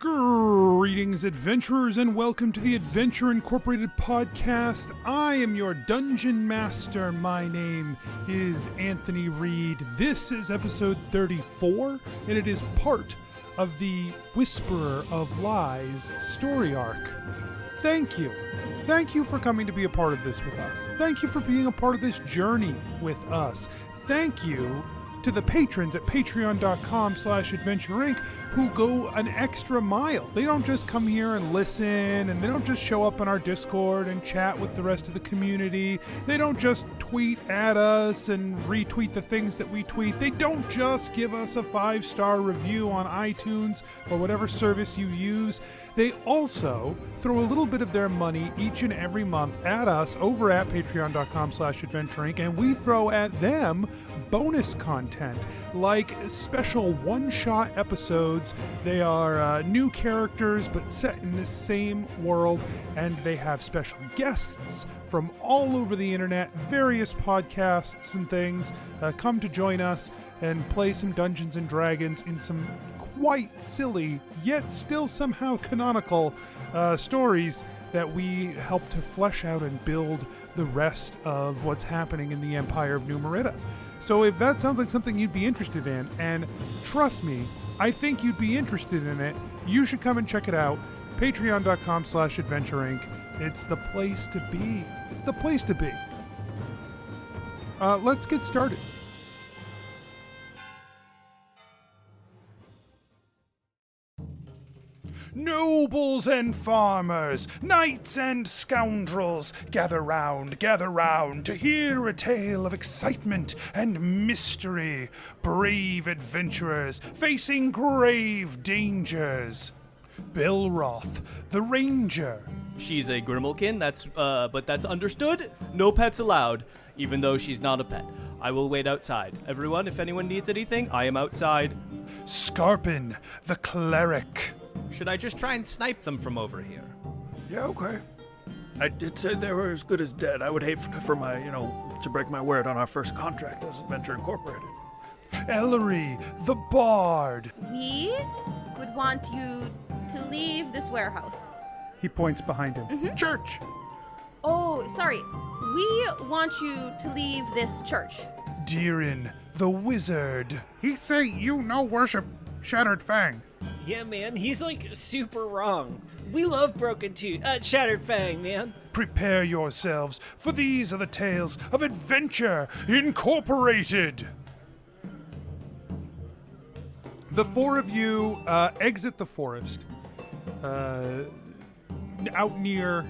Greetings, adventurers, and welcome to the Adventure Incorporated podcast. I am your dungeon master. My name is Anthony Reed. This is episode 34, and it is part of the Whisperer of Lies story arc. Thank you. Thank you for coming to be a part of this with us. Thank you for being a part of this journey with us. Thank you to the patrons at patreon.com/adventureinc who go an extra mile. They don't just come here and listen, and they don't just show up on our Discord and chat with the rest of the community. They don't just tweet at us and retweet the things that we tweet. They don't just give us a 5-star review on iTunes or whatever service you use. They also throw a little bit of their money each and every month at us over at patreon.com/adventureinc, and we throw at them bonus content like special one-shot episodes. They are new characters but set in the same world, and they have special guests from all over the internet, various podcasts and things come to join us and play some Dungeons and Dragons in some quite silly yet still somehow canonical stories that we help to flesh out and build the rest of what's happening in the Empire of New Merida. So if that sounds like something you'd be interested in, and trust me, I think you'd be interested in it, you should come and check it out. Patreon.com/adventureinc. It's the place to be. It's the place to be. Let's get started. Nobles and farmers, knights and scoundrels, gather round to hear a tale of excitement and mystery. Brave adventurers facing grave dangers. Belroth, the ranger. She's a Grimalkin, but that's understood. No pets allowed, even though she's not a pet. I will wait outside. Everyone, if anyone needs anything, I am outside. Skarpin, the cleric. Should I just try and snipe them from over here? Yeah, okay. I did say they were as good as dead. I would hate for my, to break my word on our first contract as Adventure Incorporated. Ellori, the bard. We would want you to leave this warehouse. He points behind him. Mm-hmm. Church. Oh, sorry. We want you to leave this church. ReedDeeran, the wizard. He say you no worship Shattered Fang. Yeah, man, he's super wrong. We love Shattered Fang, man. Prepare yourselves, for these are the tales of Adventure Incorporated. The four of you exit the forest out near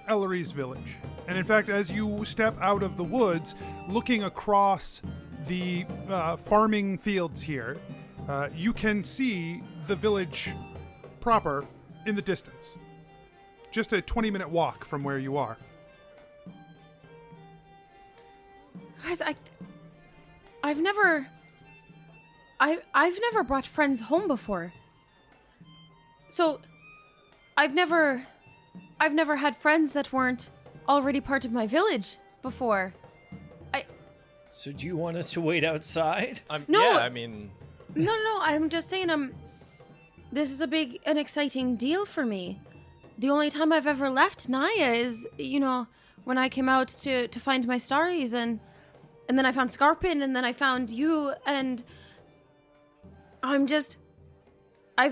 Ellori's village. And in fact, as you step out of the woods, looking across the farming fields here, you can see the village proper in the distance. Just a 20-minute walk from where you are. Guys, I've never brought friends home before. So I've never had friends that weren't already part of my village before. So do you want us to wait outside? No. Yeah, I mean... No, I'm just saying this is an exciting deal for me. The only time I've ever left Naya is, when I came out to find my stories, and then I found Skarpin, and then I found you, and I've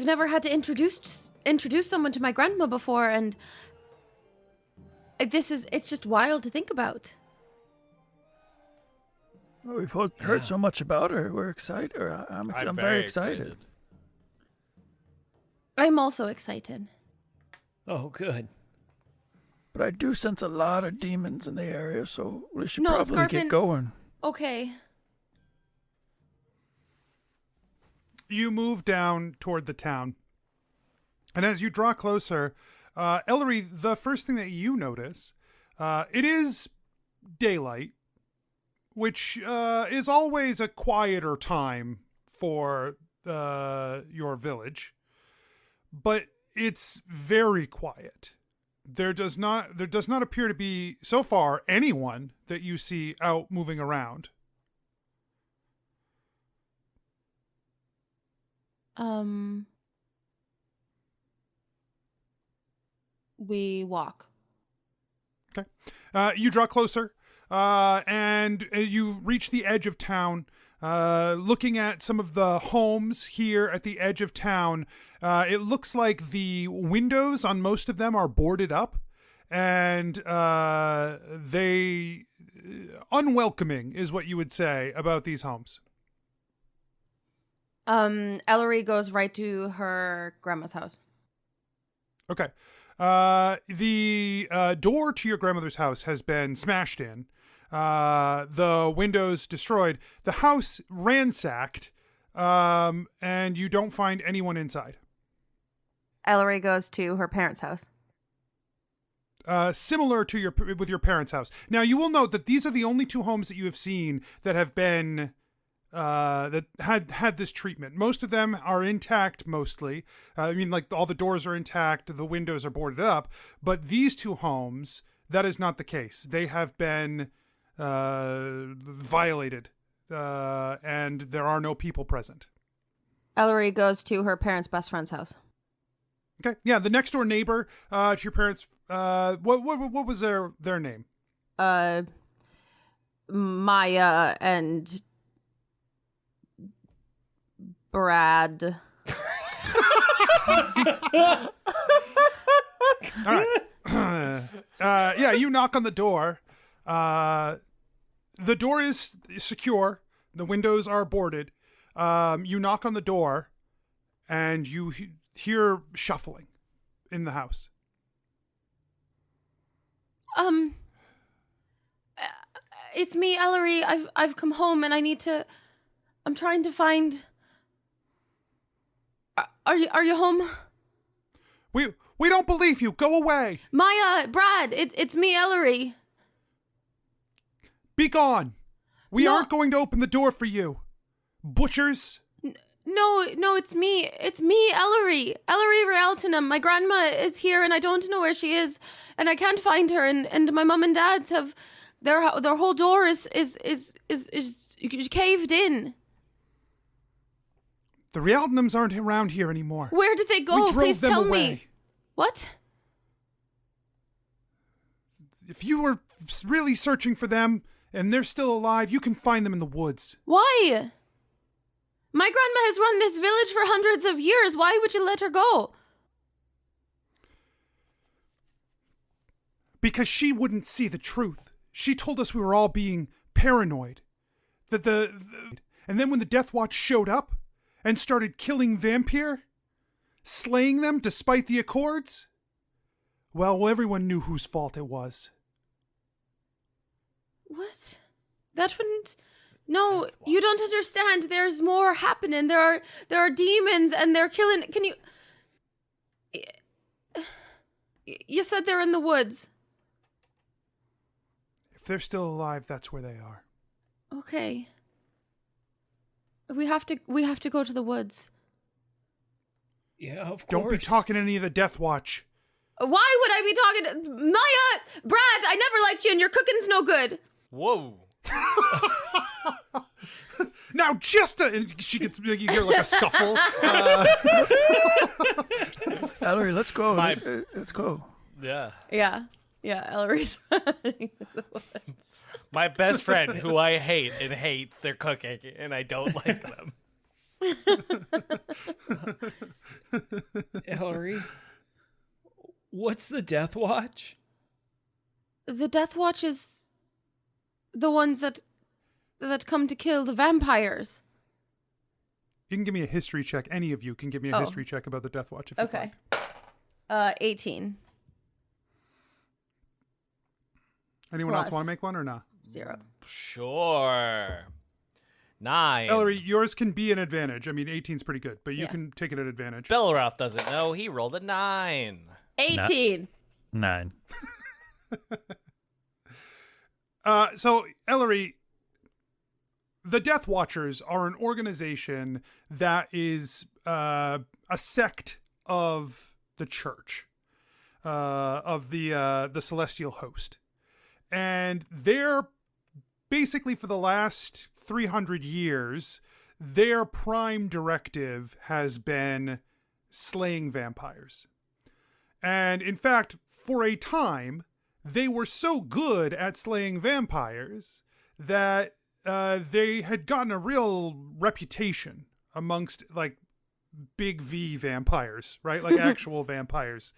never had to introduce someone to my grandma before, and it's just wild to think about. Well, we've heard so much about her. We're excited. I'm very excited. I'm also excited. Oh, good. But I do sense a lot of demons in the area, so we should No, probably Skarpin, get going. Okay. You move down toward the town. And as you draw closer, Ellori, the first thing that you notice, it is daylight, which is always a quieter time for your village, but it's very quiet. There does not appear to be, so far, anyone that you see out moving around. we walk. Okay. You draw closer, and you reach the edge of town. Looking at some of the homes here at the edge of town, it looks like the windows on most of them are boarded up, and they unwelcoming is what you would say about these homes. Ellori goes right to her grandma's house. Okay. The door to your grandmother's house has been smashed in. The windows destroyed. The house ransacked, and you don't find anyone inside. Ellori goes to her parents' house. Similar to your parents' house. Now, you will note that these are the only two homes that you have seen that have been that had this treatment. Most of them are intact, mostly. I mean, like, all the doors are intact, the windows are boarded up. But these two homes, that is not the case. They have been violated, and there are no people present. Ellori goes to her parents' best friend's house. Okay, yeah, the next door neighbor to your parents. What was their name? Maya and Brad. All right. Yeah, you knock on the door. The door is secure. The windows are boarded. You knock on the door, and you hear shuffling in the house. It's me, Ellori. I've come home, and I'm trying to find. Are you home? We don't believe you. Go away. Maya, Brad, it's me, Ellori. Be gone. We No. aren't going to open the door for you. Butchers. No, it's me. It's me, Ellori. Ellori Realtinum. My grandma is here, and I don't know where she is, and I can't find her. And my mum and dad's have their whole door is caved in. The Realtinums aren't around here anymore. Where did they go? We drove Please them tell away. me. What? If you were really searching for them and they're still alive, you can find them in the woods. Why? My grandma has run this village for hundreds of years. Why would you let her go? Because she wouldn't see the truth. She told us we were all being paranoid. And then when the Death Watch showed up and started killing Vampire, slaying them despite the Accords, well, everyone knew whose fault it was. What? That wouldn't... No, you don't understand. There's more happening. There are demons, and they're killing... Can you... You said they're in the woods. If they're still alive, that's where they are. Okay. We have to go to the woods. Yeah, of course. Don't be talking to any of the Death Watch. Why would I be talking... Maya! Brad, I never liked you, and your cooking's no good. Whoa. Now, she gets, you hear like a scuffle. Ellori, let's go. My- Let's go. Yeah. Yeah, Ellori's running to the woods. My best friend, who I hate and hates their cooking, and I don't like them. Ellori, what's the Death Watch? The Death Watch is the ones that come to kill the vampires. You can give me a history check. Any of you can give me a history check about the Death Watch if you'd Okay. like. 18. Anyone else Plus. want to make one or not? 0. Sure. 9. Ellori, yours can be an advantage. I mean, 18's pretty good, but you Yeah. can take it at advantage. Belroth doesn't know. He rolled a 9. 18. 9. So, Ellori, the Death Watchers are an organization that is a sect of the church, of the celestial host. And they're basically, for the last 300 years, their prime directive has been slaying vampires. And in fact, for a time, they were so good at slaying vampires that they had gotten a real reputation amongst like big V vampires, right? Like actual vampires.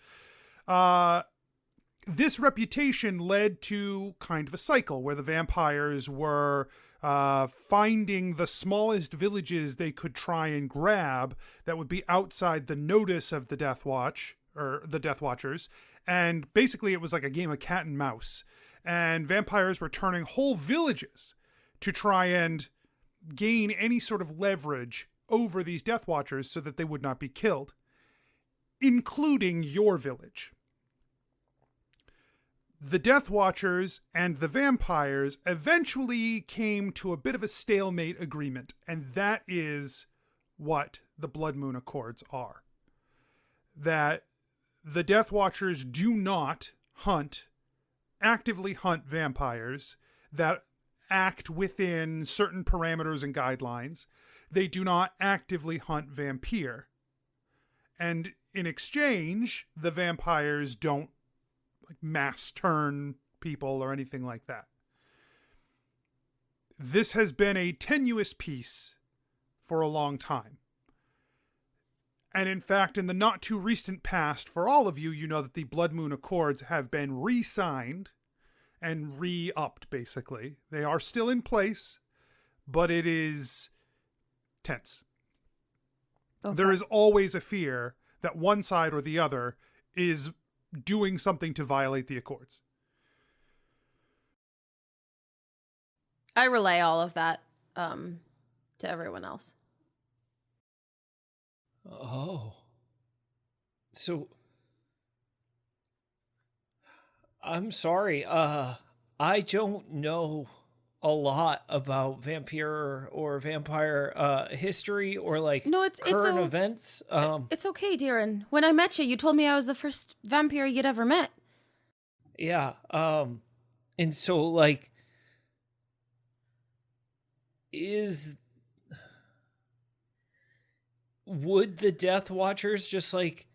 This reputation led to kind of a cycle where the vampires were finding the smallest villages they could try and grab that would be outside the notice of the Death Watch or the Death Watchers. And basically it was like a game of cat and mouse. And vampires were turning whole villages to try and gain any sort of leverage over these Death Watchers so that they would not be killed, including your village. The Death Watchers and the vampires eventually came to a bit of a stalemate agreement, and that is what the Blood Moon Accords are. That the Death Watchers do not actively hunt vampires that act within certain parameters and guidelines. They do not actively hunt vampire. And in exchange, the vampires don't mass turn people or anything like that. This has been a tenuous peace for a long time. And in fact, in the not too recent past, for all of you, you know that the Blood Moon Accords have been re-signed and re-upped, basically. They are still in place, but it is tense. Okay. There is always a fear that one side or the other is doing something to violate the Accords. I relay all of that to everyone else. Oh. So I'm sorry. I don't know a lot about vampire or vampire history or like current events. It's okay, Deeran. When I met you, you told me I was the first vampire you'd ever met. Yeah. And so like would the Death Watchers just like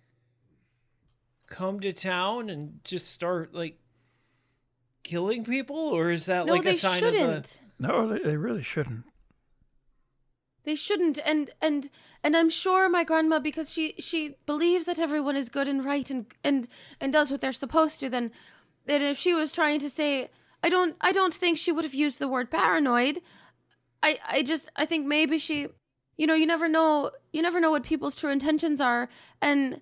come to town and just start like killing people, or is that like a sign of the... No, they really shouldn't. They shouldn't, and I'm sure my grandma, because she believes that everyone is good and right and does what they're supposed to, then if she was trying to say, I don't think she would have used the word paranoid. I think maybe she, you never know what people's true intentions are, and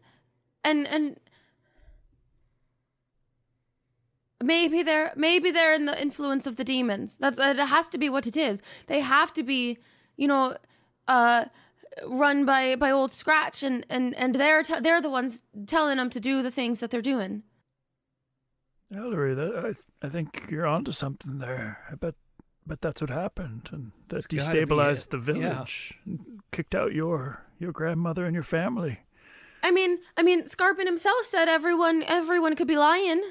maybe they're in the influence of the demons. It has to be what it is. They have to be, run by old Scratch, and they're the ones telling them to do the things that they're doing. Ellori, I think you're onto something there. I bet that's what happened, and that It's gotta destabilized be the village, and kicked out your grandmother and your family. I mean, Skarpin himself said everyone could be lying.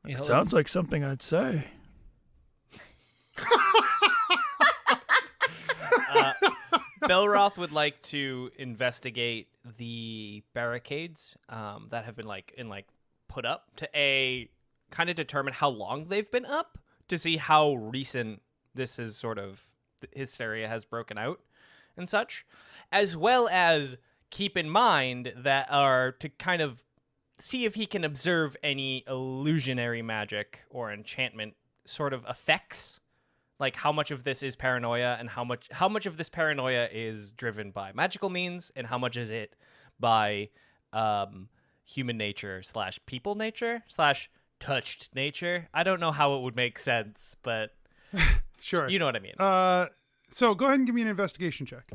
Yeah, Sounds like something I'd say. Belroth would like to investigate the barricades that have been put up to kind of determine how long they've been up, to see how recent this is sort of hysteria has broken out and such, as well as keep in mind to kind of see if he can observe any illusionary magic or enchantment sort of effects, like how much of this is paranoia and how much of this paranoia is driven by magical means and how much is it by human nature / people nature / touched nature. I don't know how it would make sense, but sure, you know what I mean. So go ahead and give me an investigation check.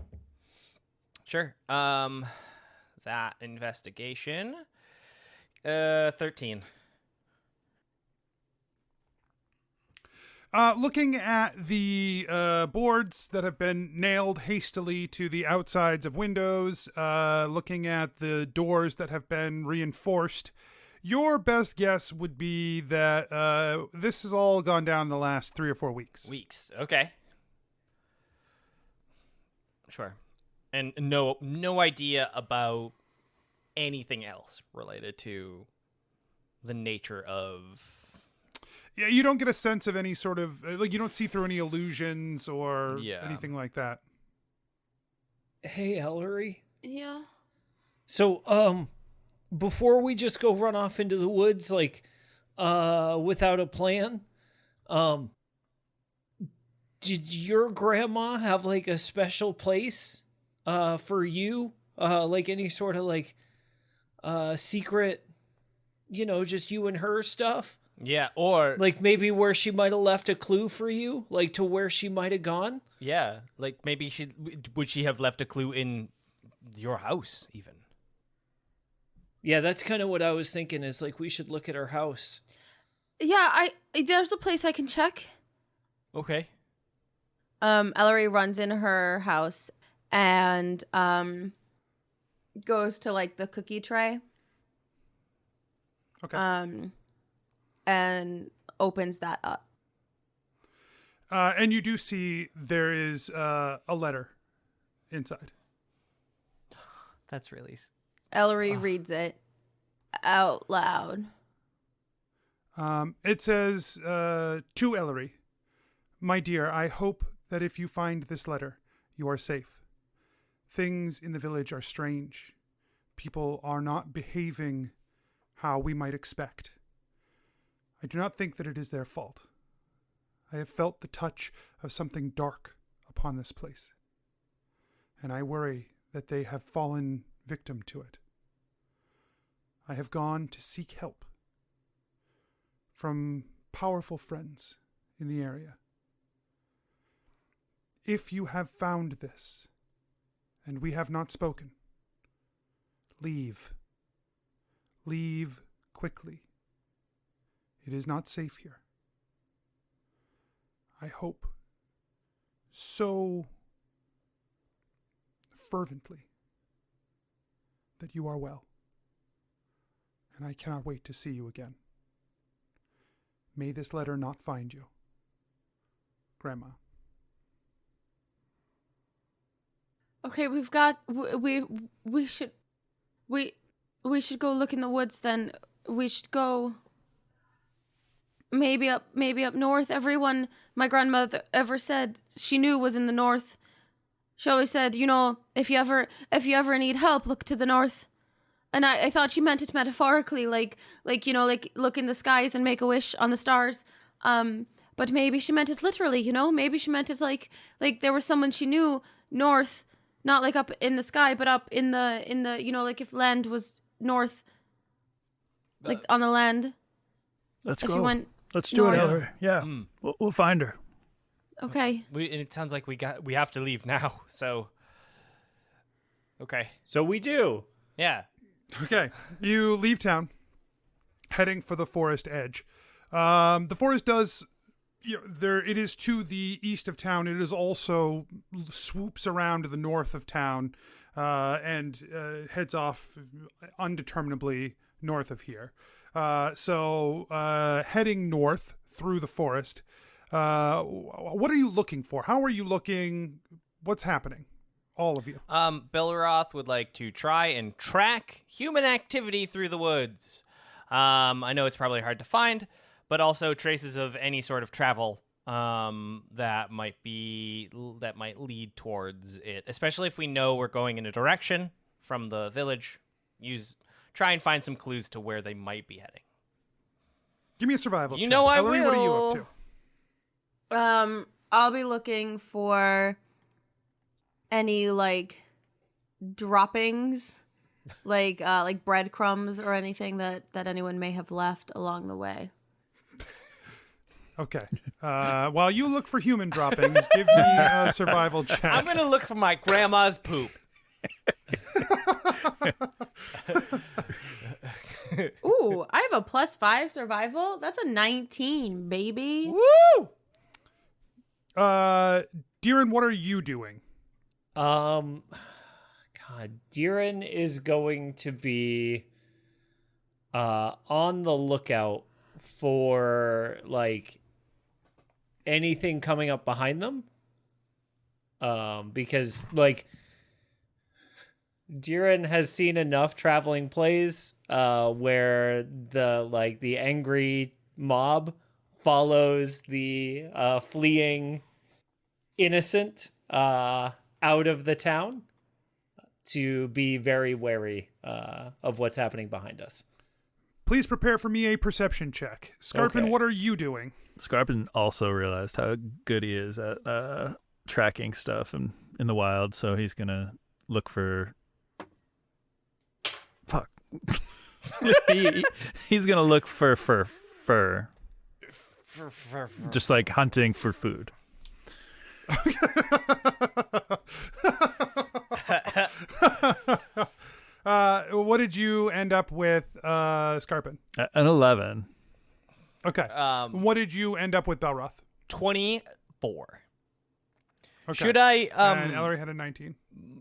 Sure. That investigation, 13. Looking at the boards that have been nailed hastily to the outsides of windows, looking at the doors that have been reinforced, your best guess would be that this has all gone down the last 3 or 4 weeks. Weeks, okay. Sure. And no idea about anything else related to the nature of... Yeah, you don't get a sense of any sort of, like, you don't see through any illusions or anything like that. Hey, Ellori. Yeah. So, before we just go run off into the woods, like, without a plan, did your grandma have, like, a special place, for you? Like, any sort of, like, secret, just you and her stuff? Yeah, or... Like, maybe where she might have left a clue for you? Like, to where she might have gone? Yeah, like, maybe would she have left a clue in your house, even? Yeah, that's kind of what I was thinking, is, like, we should look at her house. Yeah, there's a place I can check. Okay. Ellori runs in her house and goes to like the cookie tray. Okay. And opens that up. And you do see there is a letter inside. That's really... Ellori reads it out loud. It says, to Ellori, my dear, I hope that if you find this letter, you are safe. Things in the village are strange. People are not behaving how we might expect. I do not think that it is their fault. I have felt the touch of something dark upon this place, and I worry that they have fallen victim to it. I have gone to seek help from powerful friends in the area. If you have found this, and we have not spoken, leave. Leave quickly. It is not safe here. I hope so fervently that you are well, and I cannot wait to see you again. May this letter not find you. Grandma. Okay, we should go look in the woods then. We should go maybe up north. Everyone my grandmother ever said she knew was in the north. She always said, if you ever need help, look to the north. And I thought she meant it metaphorically, like look in the skies and make a wish on the stars. But maybe she meant it literally, Maybe she meant it like there was someone she knew north, not like up in the sky, but up in the like if land was north, like on the land. Let's if go. You went Let's do it, north. Ellori. Yeah, we'll find her. Okay. And it sounds like we have to leave now. So, okay. So we do. Yeah. Okay, you leave town, heading for the forest edge. The forest does, it is to the east of town. It is also swoops around to the north of town, and heads off undeterminably north of here. So heading north through the forest. What are you looking for? How are you looking? What's happening? All of you. Belroth would like to try and track human activity through the woods. I know it's probably hard to find, but also traces of any sort of travel that might lead towards it. Especially if we know we're going in a direction from the village. Try and find some clues to where they might be heading. Give me a survival check. You know I Ellori, will. What are you up to? I'll be looking for any like droppings, like breadcrumbs or anything that anyone may have left along the way. Okay. While you look for human droppings, give me a survival check. I'm gonna look for my grandma's poop. Ooh, I have a +5 survival. That's a 19, baby. Woo! Deeran, what are you doing? God, Deeran is going to be on the lookout for like anything coming up behind them. Because like Deeran has seen enough traveling plays where the angry mob follows the fleeing innocent out of the town to be very wary of what's happening behind us. Please prepare for me a perception check. Skarpin, Okay. what are you doing? Skarpin also realized how good he is at tracking stuff in the wild, so he's gonna look for. Fuck. He's gonna look for fur. Just like hunting for food. What did you end up with, Skarpin? An 11. Okay. What did you end up with, Belroth? 24. Okay. Should I and Ellori had a 19.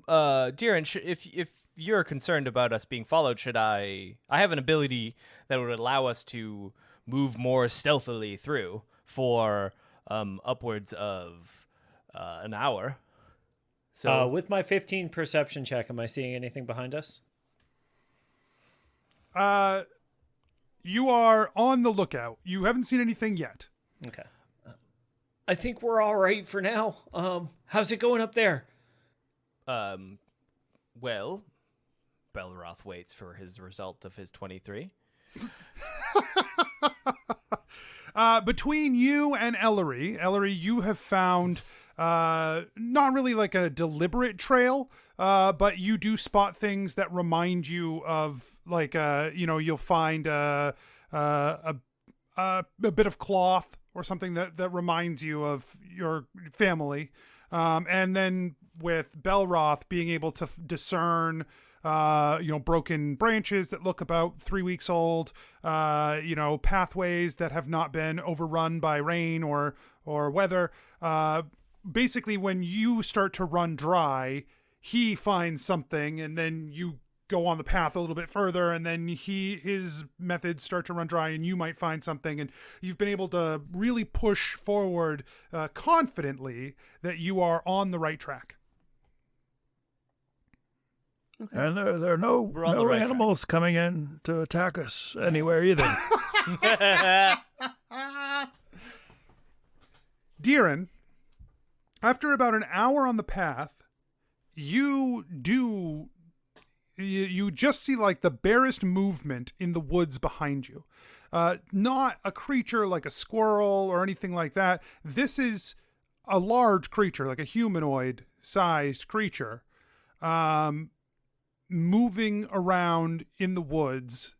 Deeran, if you're concerned about us being followed, should I have an ability that would allow us to move more stealthily through for upwards of an hour. So With my 15 perception check, am I seeing anything behind us? You are on the lookout. You haven't seen anything yet. Okay. I think we're all right for now. How's it going up there? well, Belroth waits for his result of his 23. Between you and Ellori, you have found not really like a deliberate trail, but you do spot things that remind you of like you'll find a bit of cloth or something that reminds you of your family, and then with Belroth being able to discern broken branches that look about 3 weeks old, pathways that have not been overrun by rain or weather. Basically, when you start to run dry, he finds something, and then you go on the path a little bit further, and then his methods start to run dry, and you might find something, and you've been able to really push forward confidently that you are on the right track. Okay. And there are no on the right animals coming in to attack us anywhere either. Deeran, after about an hour on the path, you just see like the barest movement in the woods behind you. Not a creature like a squirrel or anything like that. This is a large creature, like a humanoid-sized creature, moving around in the woods.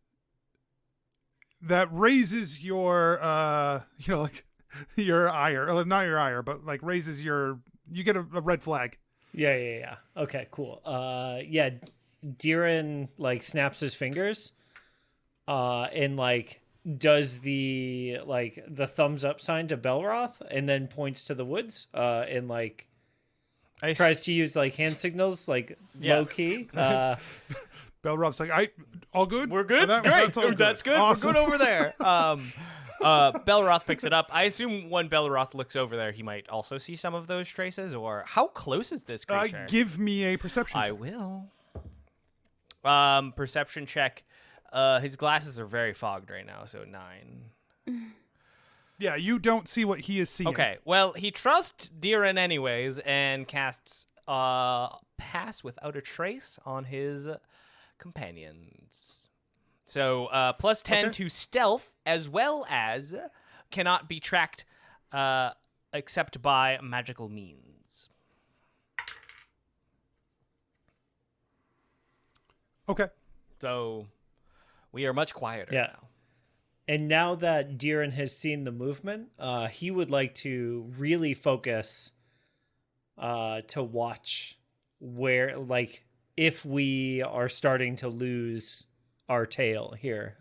That raises your, your ire, or not your ire, but like raises you get a red flag. Yeah. Okay, cool. Deeran like snaps his fingers, and like does the thumbs up sign to Belroth, and then points to the woods, and like tries to use like hand signals, like low key. Belroth's like, all good? We're good? Great. That's good. Awesome. We're good over there. Belroth picks it up. I assume when Belroth looks over there, he might also see some of those traces, or how close is this creature? Give me a perception I check. will. Perception check. His glasses are very fogged right now, so 9. Yeah, you don't see what he is seeing. Okay, well, he trusts Deeran anyways and casts Pass Without a Trace on his companions. So plus 10 to stealth, as well as cannot be tracked except by magical means. Okay. So we are much quieter now. And now that Deeran has seen the movement, he would like to really focus to watch where, like, if we are starting to lose our tail here.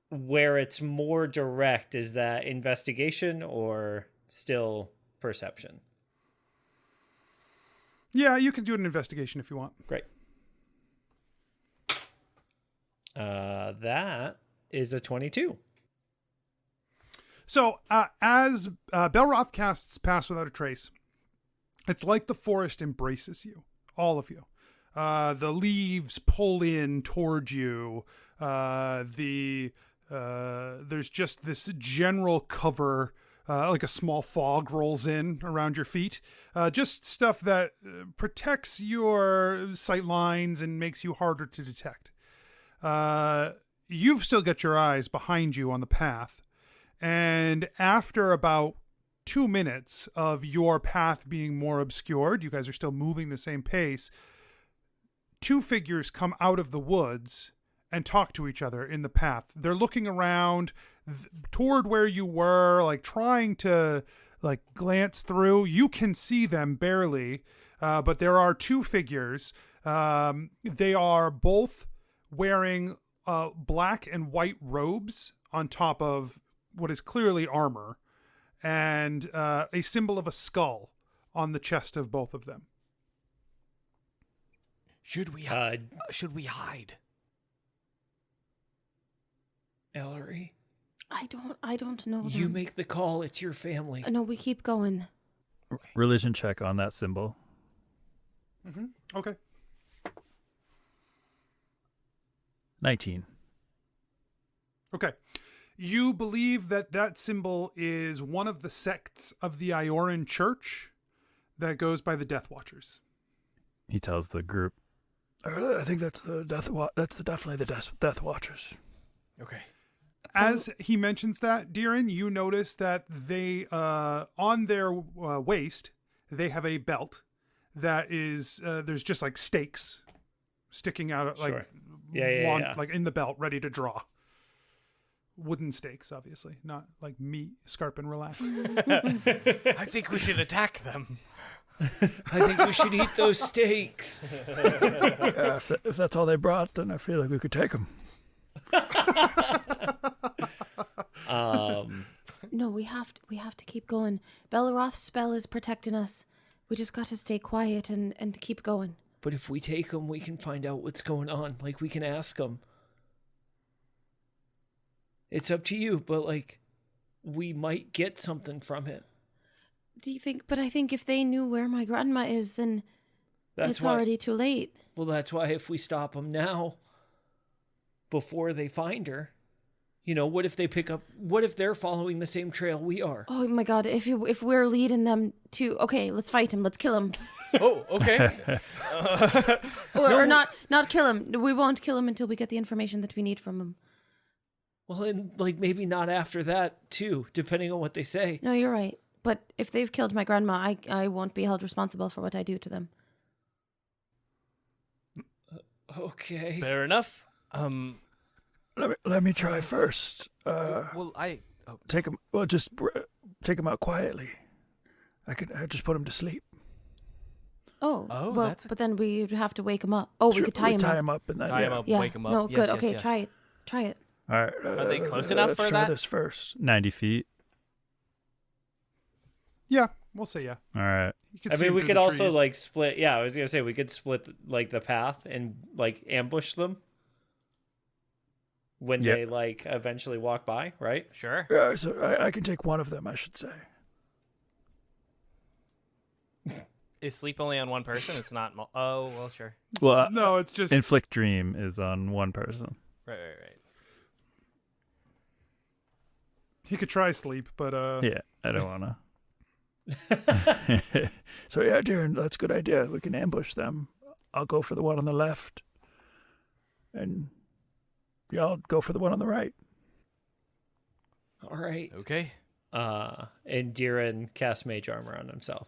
Where it's more direct, is that investigation or still perception? Yeah, you can do an investigation if you want. Great. That is a 22. So, as Belroth casts Pass Without a Trace, it's like the forest embraces you, all of you. The leaves pull in toward you. There's just this general cover, like a small fog rolls in around your feet. Just stuff that protects your sight lines and makes you harder to detect. You've still got your eyes behind you on the path. And after about 2 minutes of your path being more obscured, you guys are still moving the same pace, 2 figures come out of the woods and talk to each other in the path. They're looking around toward where you were, like trying to like glance through. You can see them barely, but there are 2 figures. They are both wearing black and white robes on top of what is clearly armor, and a symbol of a skull on the chest of both of them. Should we hide? Ellori, I don't know. you them. make the call. It's your family. No, we keep going. Religion check on that symbol. Okay. 19. Okay. You believe that symbol is one of the sects of the Ioran Church that goes by the Death Watchers. He tells the group. I think that's the definitely the Death Watchers. Okay. As he mentions that, Deeran, you notice that they, on their waist, they have a belt that is, there's just like stakes sticking out, like, Sure. Yeah. like in the belt, ready to draw. Wooden stakes, obviously, not like meat. Skarpin, relax. I think we should attack them. I think we should eat those steaks. If that's all they brought, then I feel like we could take them. No, we have to keep going. Belroth's spell is protecting us. We just got to stay quiet and keep going. But if we take them, we can find out what's going on. Like, we can ask them. It's up to you, but, like, we might get something from it. Do you think? But I think if they knew where my grandma is, then it's why, already too late. Well, that's why if we stop them now, before they find her, you know, what if they're following the same trail we are? Oh my God! If we're leading them to, okay, let's fight him. Let's kill him. Oh, okay. or not kill him. We won't kill him until we get the information that we need from him. Well, and, like, maybe not after that, too, depending on what they say. No, you're right. But if they've killed my grandma, I won't be held responsible for what I do to them. Okay. Fair enough. Let me try first. Well, Take them. Well, just take them out quietly. I just put them to sleep. Oh, Oh, well, that's- but then we'd have to wake him up. Oh, we could tie him up. up and then tie him up, Yeah. wake him up. No, Yes, good. yes, Okay, yes. try it. All right. Are they close enough let's for try that? this first. 90 feet. Yeah, we'll say yeah. All right. You can I see mean, him we through could the also, trees. like, split. Yeah, I was going to say, we could split, like, the path and, like, ambush them when Yep. they, like, eventually walk by, right? Sure. So I can take one of them, I should say. Is sleep only on one person? It's not. Oh, well, sure. Well, No, it's just inflict dream is on one person. Right. he could try sleep, but Yeah, I don't want to. So yeah, Deeran, that's a good idea. We can ambush them. I'll go for the one on the left, and y'all go for the one on the right. All right. Okay. And Deeran casts mage armor on himself.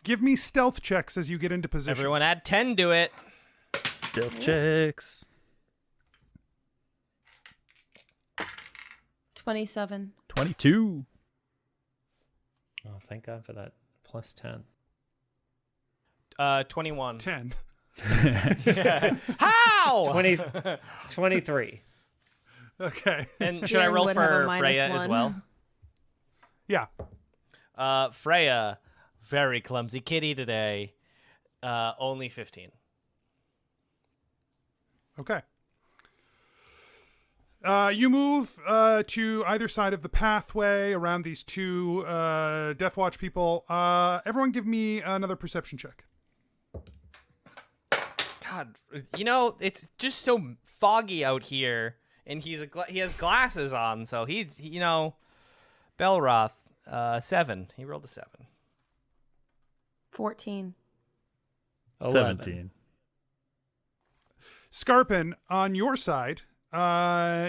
give me stealth checks as you get into position. Everyone add 10 to it. Stealth checks. 27. 22. Oh, thank God for that. Plus 10. 21. 10. How? 23. Okay. And should I Darren roll would have a for minus Freya as one. well? Yeah. Freya, very clumsy kitty today. Only 15. Okay. You move to either side of the pathway around these two Death Watch people. Everyone give me another perception check. God, it's just so foggy out here, and he has glasses on, so Belroth, 7. He rolled a 7. 14. 17. Skarpin, on your side,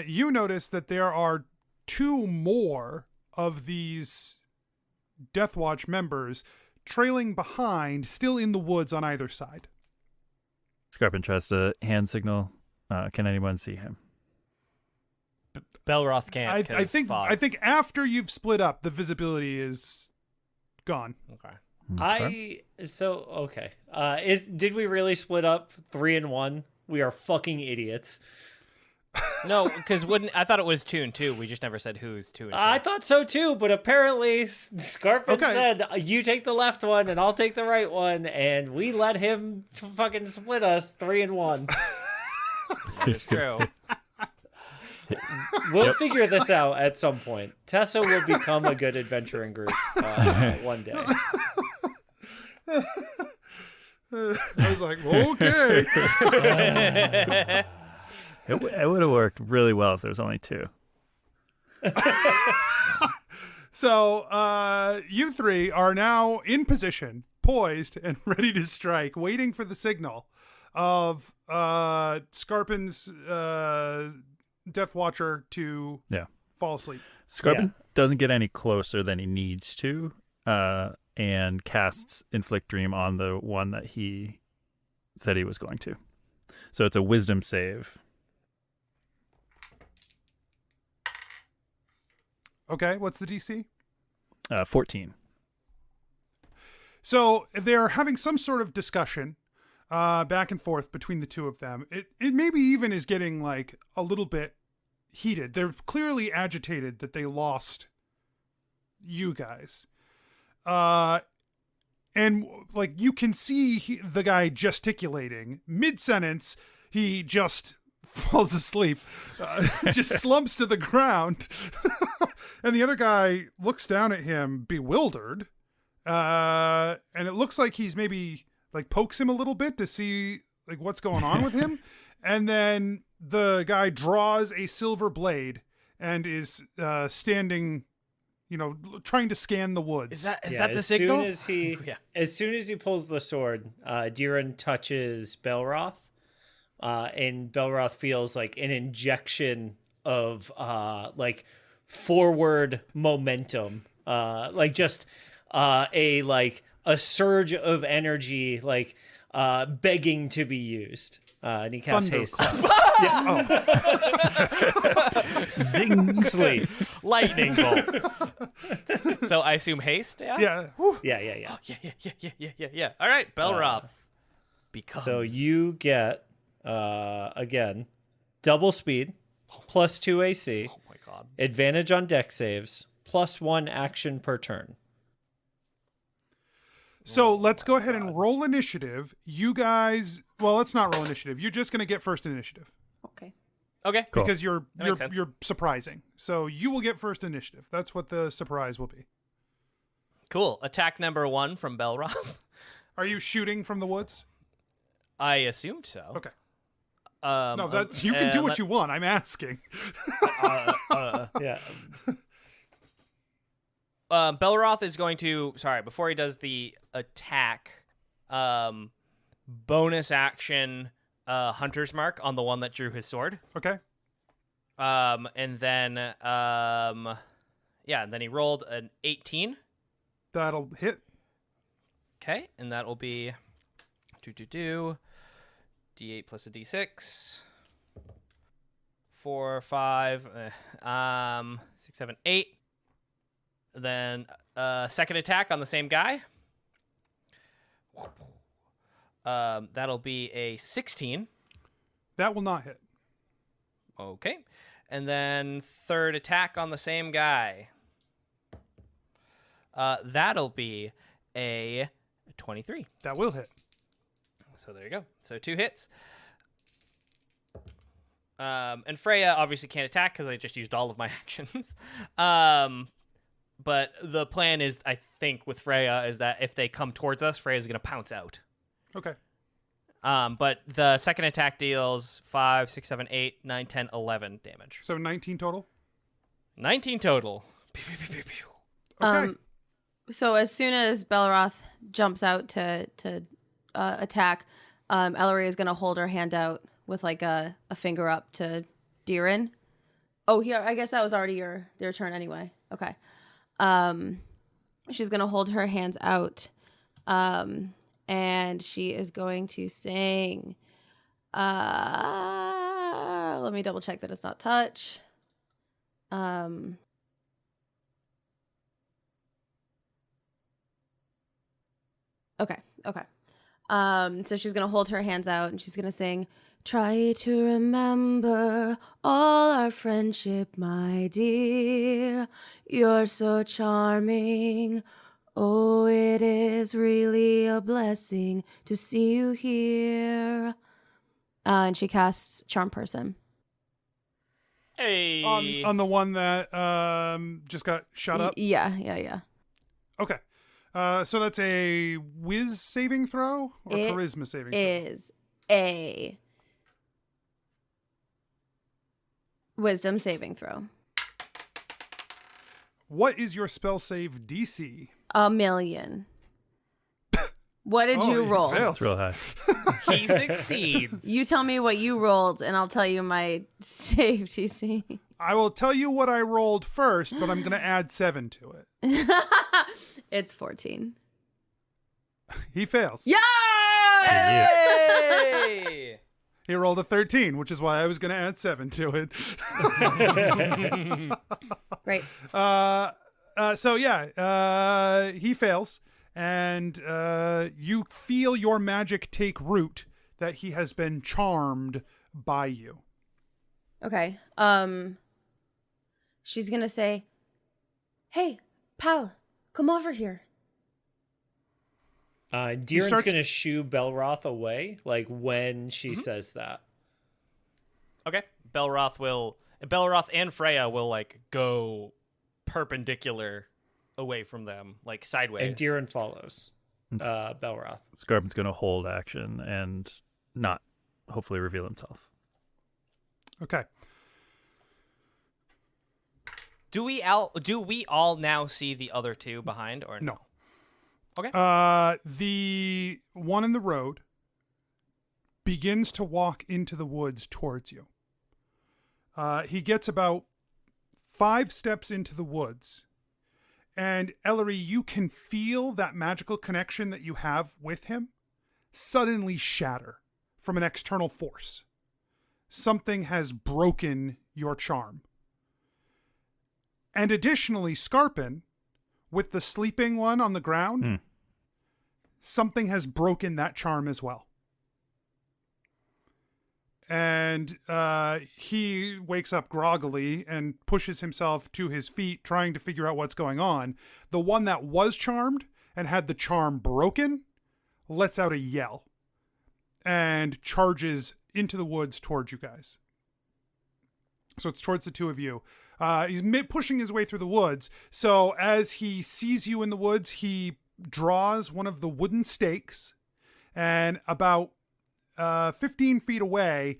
you notice that there are 2 more of these Death Watch members trailing behind, still in the woods on either side. Skarpin tries to hand signal. Can anyone see him? Belroth can't. I think after you've split up, the visibility is gone. Okay. Okay. Did we really split up 3 and 1? We are fucking idiots. No, because I thought it was 2 and 2. We just never said who's 2 and 2. I thought so too, but apparently Skarpin said you take the left one and I'll take the right one, and we let him fucking split us 3 and 1. That is true. We'll figure this out at some point. TESSA will become a good adventuring group one day. I was like, okay. It would have worked really well if there was only 2. So you 3 are now in position, poised, and ready to strike, waiting for the signal of Skarpin's Death Watcher to fall asleep. Skarpin doesn't get any closer than he needs to, and casts Inflict Dream on the one that he said he was going to. So it's a wisdom save. Okay, what's the DC? 14. So they're having some sort of discussion back and forth between the 2 of them. It maybe even is getting like a little bit heated. They're clearly agitated that they lost you guys. And like you can see the guy gesticulating. Mid-sentence, he just falls asleep, just slumps to the ground. And the other guy looks down at him bewildered. And it looks like he's maybe like pokes him a little bit to see like what's going on with him. And then the guy draws a silver blade and is standing, trying to scan the woods. Is that the signal? As soon as he pulls the sword, Deeran touches Belroth, and Belroth feels like an injection of like forward momentum, like just a surge of energy, like begging to be used. And he casts haste. Zing. Sleep. Lightning bolt. So I assume haste. Yeah. Yeah. Yeah. Yeah. All right, Belroth. So you get again double speed, plus 2 AC. Oh my god. Advantage on deck saves, plus 1 action per turn. So let's go ahead and roll initiative. You guys, well, let's not roll initiative. You're just going to get first initiative Okay. Okay. Cool. because you're makes sense. surprising. So you will get first initiative. That's what the surprise will be. Cool. Attack number 1 from Belroth. Are you shooting from the woods? I assumed so. Okay. No, that's you can do what you want. I'm asking. Yeah. Belroth is going to, before he does the attack, bonus action Hunter's Mark on the one that drew his sword. Okay. And then, and then he rolled an 18. That'll hit. Okay, and that will be D8 plus a D6. 4, 5, 6, 7, 8. Then second attack on the same guy. That'll be a 16. That will not hit. Okay. And then third attack on the same guy. That'll be a 23. That will hit. So there you go. So 2 hits. And Freya obviously can't attack because I just used all of my actions. But the plan is, I think, with Freya is that if they come towards us, Freya's going to pounce out. Okay. But the second attack deals 5, 6, 7, 8, 9, 10, 11 damage. So 19 total? 19 total. Pew, pew, pew, pew, pew. Okay. So as soon as Belroth jumps out to attack, Ellori is going to hold her hand out with like a finger up to Deeran. Oh, here, I guess that was already your turn anyway. Okay. She's going to hold her hands out. And she is going to sing. Let me double check that it's not touch. Okay. So she's gonna hold her hands out and she's gonna sing, "Try to remember all our friendship, my dear. You're so charming. Oh, it is really a blessing to see you here." And she casts Charm Person. Hey. On the one that just got shot up? Yeah. Okay. So that's a whiz saving throw or It charisma saving throw? Is a wisdom saving throw. What is your spell save DC? 1,000,000. What did you he roll? fails. It's real high. He succeeds. You tell me what you rolled, and I'll tell you my save DC. I will tell you what I rolled first, but I'm going to add 7 to it. It's 14. He fails. Yeah! Hey! He rolled a 13, which is why I was going to add 7 to it. Great. He fails, and you feel your magic take root, that he has been charmed by you. Okay. She's gonna say, "Hey, pal, come over here." Deeran's starts- gonna shoo Belroth away, like when she says that. Okay. Belroth and Freya will like go perpendicular away from them, like sideways. And Deeran follows Belroth. Skarpin's going to hold action and not hopefully reveal himself. Okay. Do we all now see the other two behind or no? Okay. The one in the road begins to walk into the woods towards you. He gets about 5 steps into the woods, and Ellori, you can feel that magical connection that you have with him suddenly shatter from an external force. Something has broken your charm. And additionally, Skarpin, with the sleeping one on the ground, something has broken that charm as well. And he wakes up groggily and pushes himself to his feet, trying to figure out what's going on. The one that was charmed and had the charm broken lets out a yell and charges into the woods towards you guys. So it's towards the two of you. He's pushing his way through the woods. So as he sees you in the woods, he draws one of the wooden stakes, and about 15 feet away,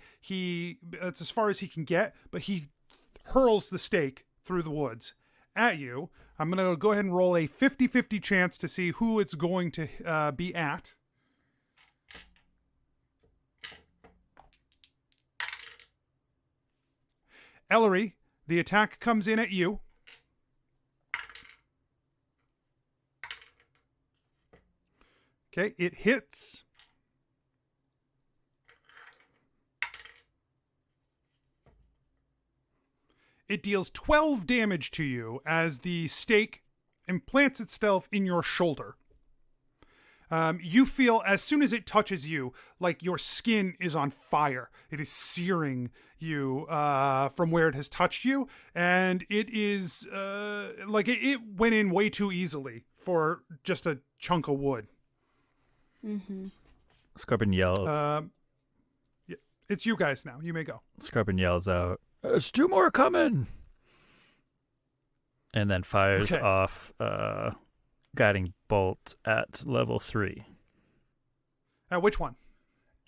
that's as far as he can get, but he hurls the stake through the woods at you. I'm going to go ahead and roll a 50-50 chance to see who it's going to be at. Ellori, the attack comes in at you. Okay, it hits. It deals 12 damage to you as the stake implants itself in your shoulder. You feel, as soon as it touches you, like your skin is on fire. It is searing you from where it has touched you, and it is like it went in way too easily for just a chunk of wood. Mm-hmm. Skarpin yells. Yeah, it's you guys now. You may go. Skarpin yells out, "There's 2 more coming!" And then fires off guiding bolt at level 3. Which one?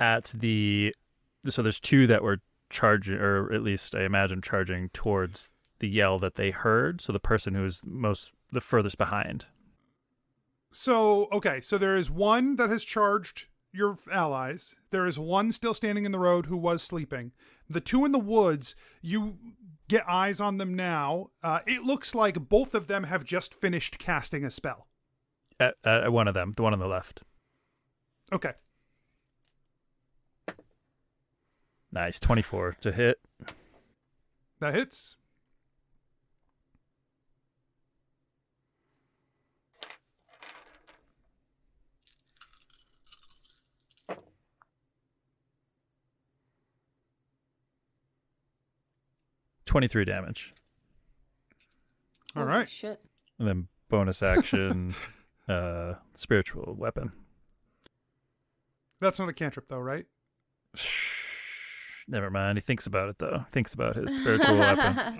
at the. So there's two that were charging, or at least I imagine charging towards the yell that they heard. So the person who is the furthest behind. So, okay, so there is one that has charged your allies. There is one still standing in the road who was sleeping. The two in the woods, you get eyes on them now. It looks like both of them have just finished casting a spell. At one of them, the one on the left. Okay. Nice, 24 to hit. That hits. $23 damage. All Holy right. Shit. And then bonus action, spiritual weapon. That's not a cantrip, though, right? Never mind. He thinks about it, though. Thinks about his spiritual weapon.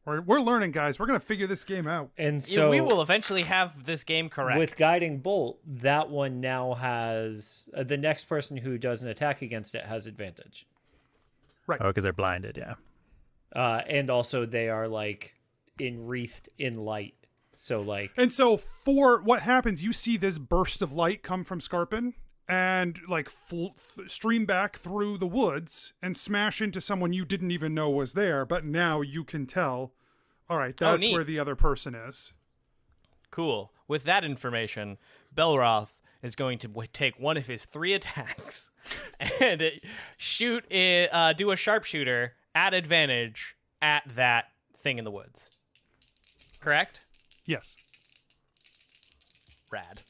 We're learning, guys. We're going to figure this game out. And so we will eventually have this game correct. with Guiding Bolt, that one now has the next person who does an attack against it has advantage. Oh, because they're blinded, yeah. And also they are like enwreathed in light. So like And so for what happens, you see this burst of light come from Skarpin and like stream back through the woods and smash into someone you didn't even know was there, but now you can tell, all right, that's neat. where the other person is. Cool. With that information, Belroth is going to take one of his 3 attacks and do a sharpshooter at advantage at that thing in the woods. Correct? Yes. Rad.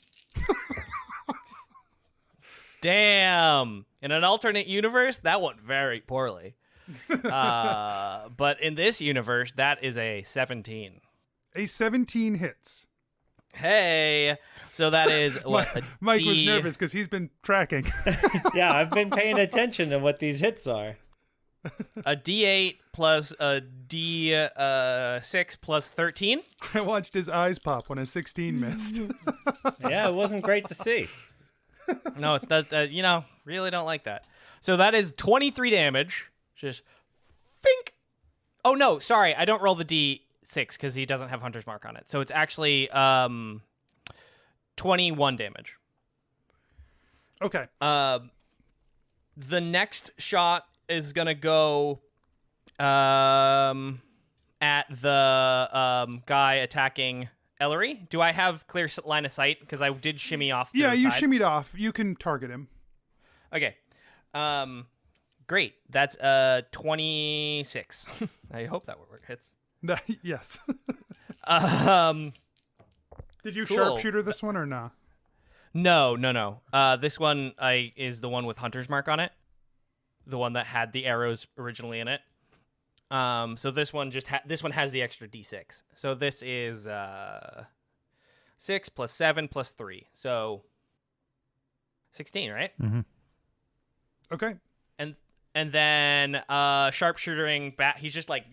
Damn. In an alternate universe, that went very poorly. But in this universe, that is a 17. A 17 hits. Hey. So that is what? A Mike D... was nervous because he's been tracking. yeah, I've been paying attention to what these hits are. A D8 plus a D6 plus 13. I watched his eyes pop when a 16 missed. Yeah, it wasn't great to see. No, it's not. Really don't like that. So that is 23 damage. Just bink. Oh no, sorry, I don't roll the D6 because he doesn't have Hunter's Mark on it. So it's actually 21 damage. Okay. The next shot is gonna go at the guy attacking Ellori. Do I have clear line of sight? Because I did shimmy off. Yeah, the you side. shimmied off. You can target him. Okay. Great. That's 26. I hope that hits. Yes. Did you Cool. sharpshooter this one or not? No. This one is the one with Hunter's Mark on it. The one that had the arrows originally in it. So this one this one has the extra D6. So this is 6 plus 7 plus 3. So 16, right? Mm-hmm. Okay. And then sharpshootering back. He's just like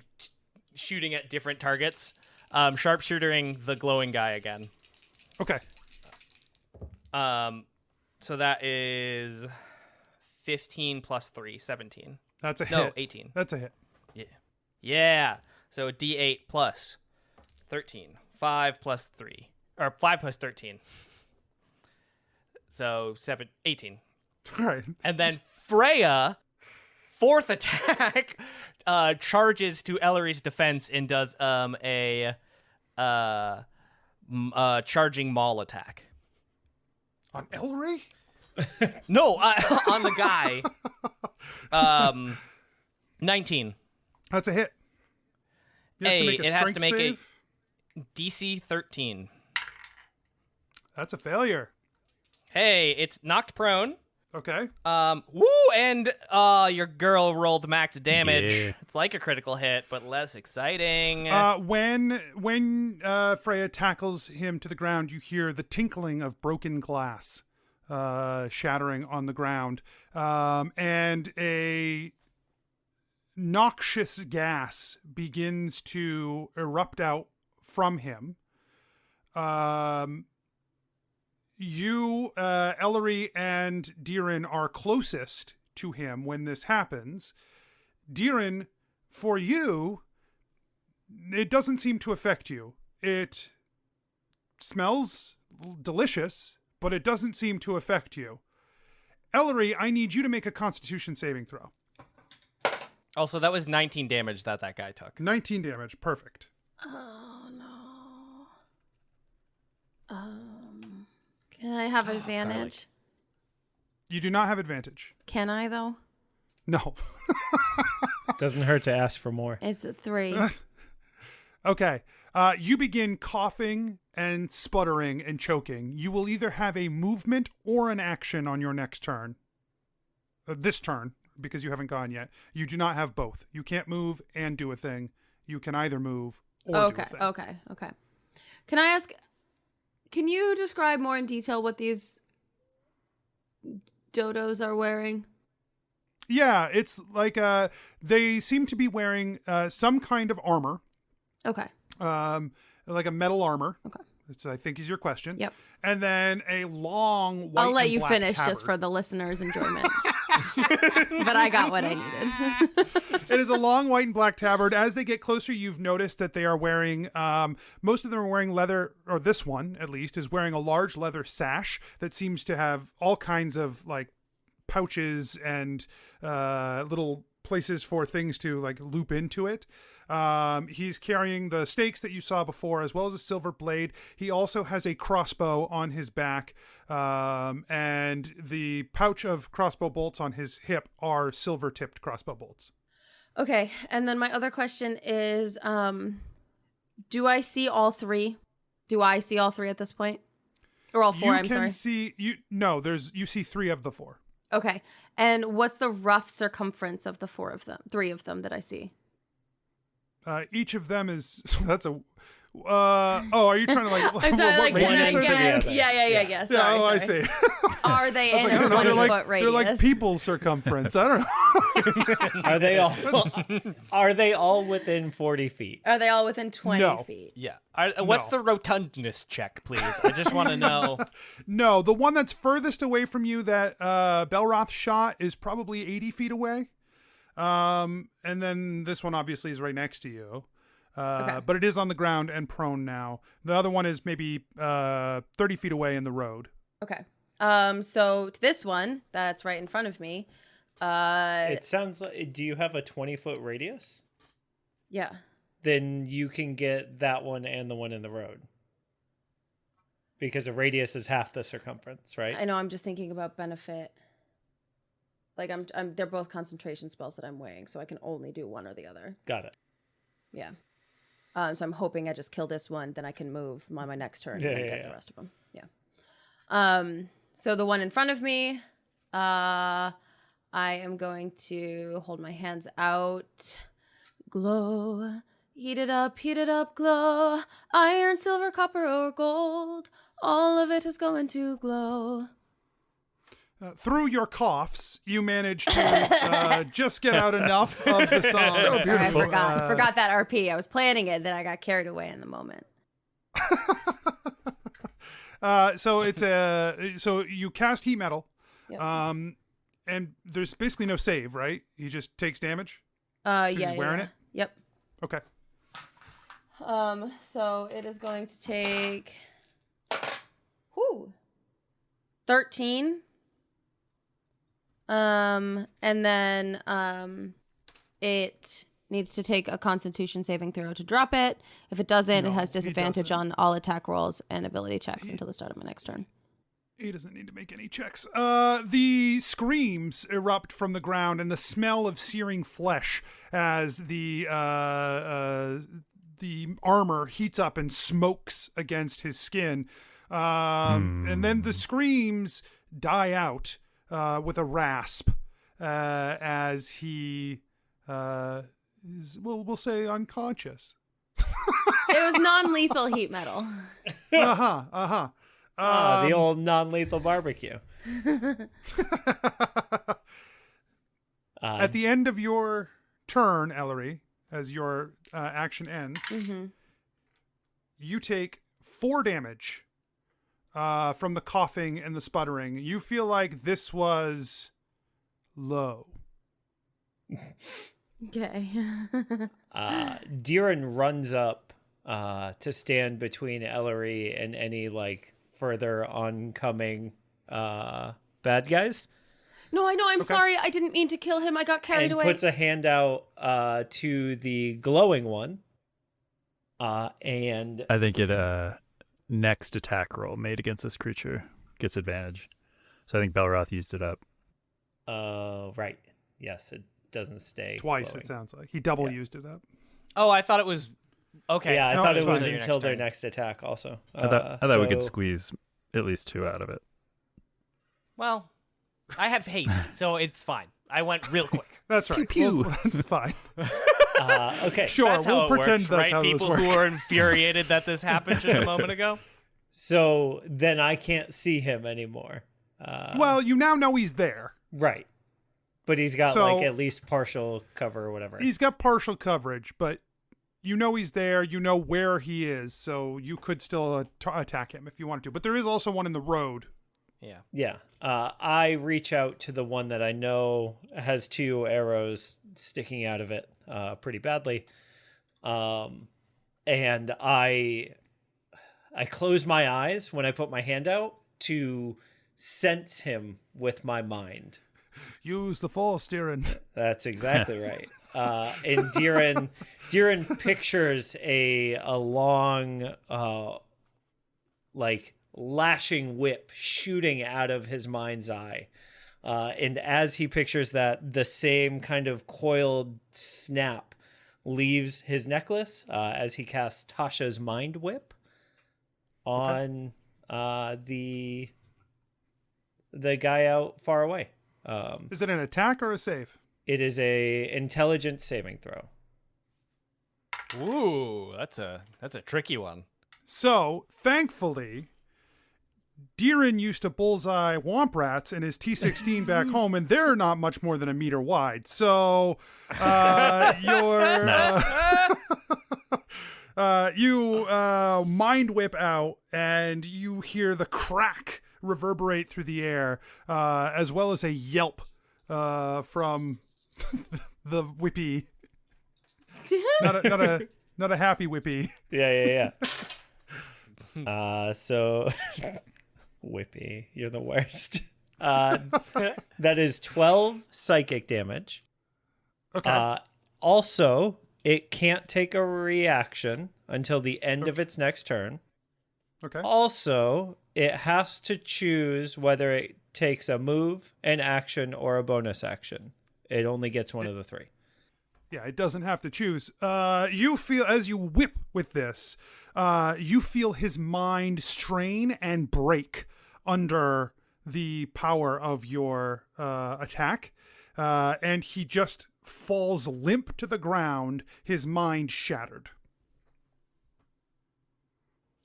shooting at different targets. Sharpshootering the glowing guy again. Okay. So that is 15 plus 3, 17. That's a No, hit. 18. That's a hit. Yeah. So D8 plus 13. 5 plus 3. Or 5 plus 13. So 18. All right. And then Freya, 4th attack, charges to Ellori's defense and does a charging maul attack. On Ellori? No, on the guy. 19. That's a hit. He has to make a It has strength to make save. a DC 13. That's a failure. Hey, it's knocked prone. Okay. Woo, and your girl rolled max damage. Yeah. It's like a critical hit, but less exciting. When Freya tackles him to the ground, you hear the tinkling of broken glass shattering on the ground, and a noxious gas begins to erupt out from him. you, Ellori and Deeran are closest to him when this happens. Deeran, for you, it doesn't seem to affect you. It smells delicious, but it doesn't seem to affect you. Ellori, I need you to make a Constitution saving throw. Also, that was 19 damage that guy took. 19 damage. Perfect. Oh no. Can I have advantage? You do not have advantage. Can I though? No. Doesn't hurt to ask for more. It's a 3. Okay. You begin coughing and sputtering and choking. You will either have a movement or an action on your next turn. This turn, because you haven't gone yet. You do not have both. You can't move and do a thing. You can either move or do a thing. Okay. Can I ask, can you describe more in detail what these dodos are wearing? Yeah, it's like they seem to be wearing some kind of armor. Okay. Like a metal armor. Okay. Which I think is your question. Yep. And then a long white I'll let and you black finish tabard. just for the listeners' enjoyment. But I got what I needed. It is a long white and black tabard. As they get closer, you've noticed that they are wearing, most of them are wearing leather, or this one at least, is wearing a large leather sash that seems to have all kinds of like pouches and little places for things to like loop into it. He's carrying the stakes that you saw before, as well as a silver blade. He also has a crossbow on his back, and the pouch of crossbow bolts on his hip are silver-tipped crossbow bolts. Okay, and then my other question is, do I see all 3? Do I see all 3 at this point? Or all 4, I'm sorry. You see 3 of the 4. Okay, and what's the rough circumference of the 3 of them that I see? Each of them is that's a are you trying to like I'm sorry, like, radius one are into they? the other. Yeah. Sorry, I sorry. see. Are they I was in like, a 20-foot they're radius? like people's circumference. I don't know. Are they all within 40 feet? Are they all within 20 No. feet? Yeah. What's the rotundness check, please? I just want to know. No, the one that's furthest away from you that Belroth shot is probably 80 feet away. And then this one obviously is right next to you. Okay. But it is on the ground and prone now. The other one is maybe 30 feet away in the road. Okay. So to this one that's right in front of me, It sounds like. Do you have a 20-foot radius? yeah. Then you can get that one and the one in the road. Because a radius is half the circumference, right? I know, I'm just thinking about benefit. Like they're both concentration spells that I'm weighing, so I can only do one or the other. Got it. Yeah. So I'm hoping I just kill this one, then I can move on my next turn and get the rest of them. Yeah. So the one in front of me, I am going to hold my hands out. Glow, heat it up, glow. Iron, silver, copper, or gold. All of it is going to glow. Through your coughs, you manage to just get out enough of the song. So Sorry, beautiful. I forgot that RP. I was planning it, then I got carried away in the moment. So you cast heat metal, Yep. and there's basically no save, right? He just takes damage. Yeah, he's wearing it? Yep. Okay. So it is going to take 13. And then it needs to take a Constitution saving throw to drop it. If it doesn't, No, it has he disadvantage doesn't. on all attack rolls and ability checks until the start of my next turn. He doesn't need to make any checks. The screams erupt from the ground, and the smell of searing flesh as the armor heats up and smokes against his skin. And then the screams die out with a rasp as he is, we'll say, unconscious. It was non-lethal heat metal. The old non-lethal barbecue. At the end of your turn, Ellori, as your action ends, you take 4 damage from the coughing and the sputtering, you feel like this was low. Okay. Deeran runs up to stand between Ellori and any like further oncoming bad guys. No, I know. I'm sorry. I didn't mean to kill him. I got carried And away. puts a hand out to the glowing one. And I think it next attack roll made against this creature gets advantage. So I think Belroth used it up. right. Yes, it doesn't stay Twice, glowing. it sounds like. He double used it up. Oh, I thought it was okay. Yeah, I No, thought it's it was fine. until their turn. next attack also. I thought we could so- squeeze at least 2 out of it. Well, I have haste, so it's fine. I went real quick. That's right. Pew, pew. Well, that's fine. Okay. Sure, That's how we'll it pretend works, that's right? how People those work. who are infuriated that this happened just a moment ago. So then I can't see him anymore. Well, you now know he's there. Right. But he's got So- like at least partial cover or whatever. He's got partial coverage, but you know he's there. You know where he is, so you could still attack him if you wanted to. But there is also one in the road. Yeah. Yeah. I reach out to the one that I know has 2 arrows sticking out of it pretty badly. And I close my eyes when I put my hand out to sense him with my mind. Use the force, Deeran. That's exactly right. And Deeran pictures a long, like lashing whip shooting out of his mind's eye. And as he pictures that, the same kind of coiled snap leaves his necklace as he casts Tasha's mind whip on the guy out far away. Is it an attack or a save? It is a intelligence saving throw. Ooh, that's a tricky one. So, thankfully, Deeran used to bullseye womp rats in his T16 back home, and they're not much more than a meter wide. So, your you mind whip out, and you hear the crack reverberate through the air, as well as a yelp from the whippy. Not a happy whippy. Yeah. So Whippy, you're the worst. That is 12 psychic damage. Okay. Also, it can't take a reaction until the end of its next turn. Okay. Also, it has to choose whether it takes a move, an action, or a bonus action. It only gets one of the 3. Yeah, it doesn't have to choose. You feel, as you whip with this, you feel his mind strain and break under the power of your attack. And he just falls limp to the ground, his mind shattered.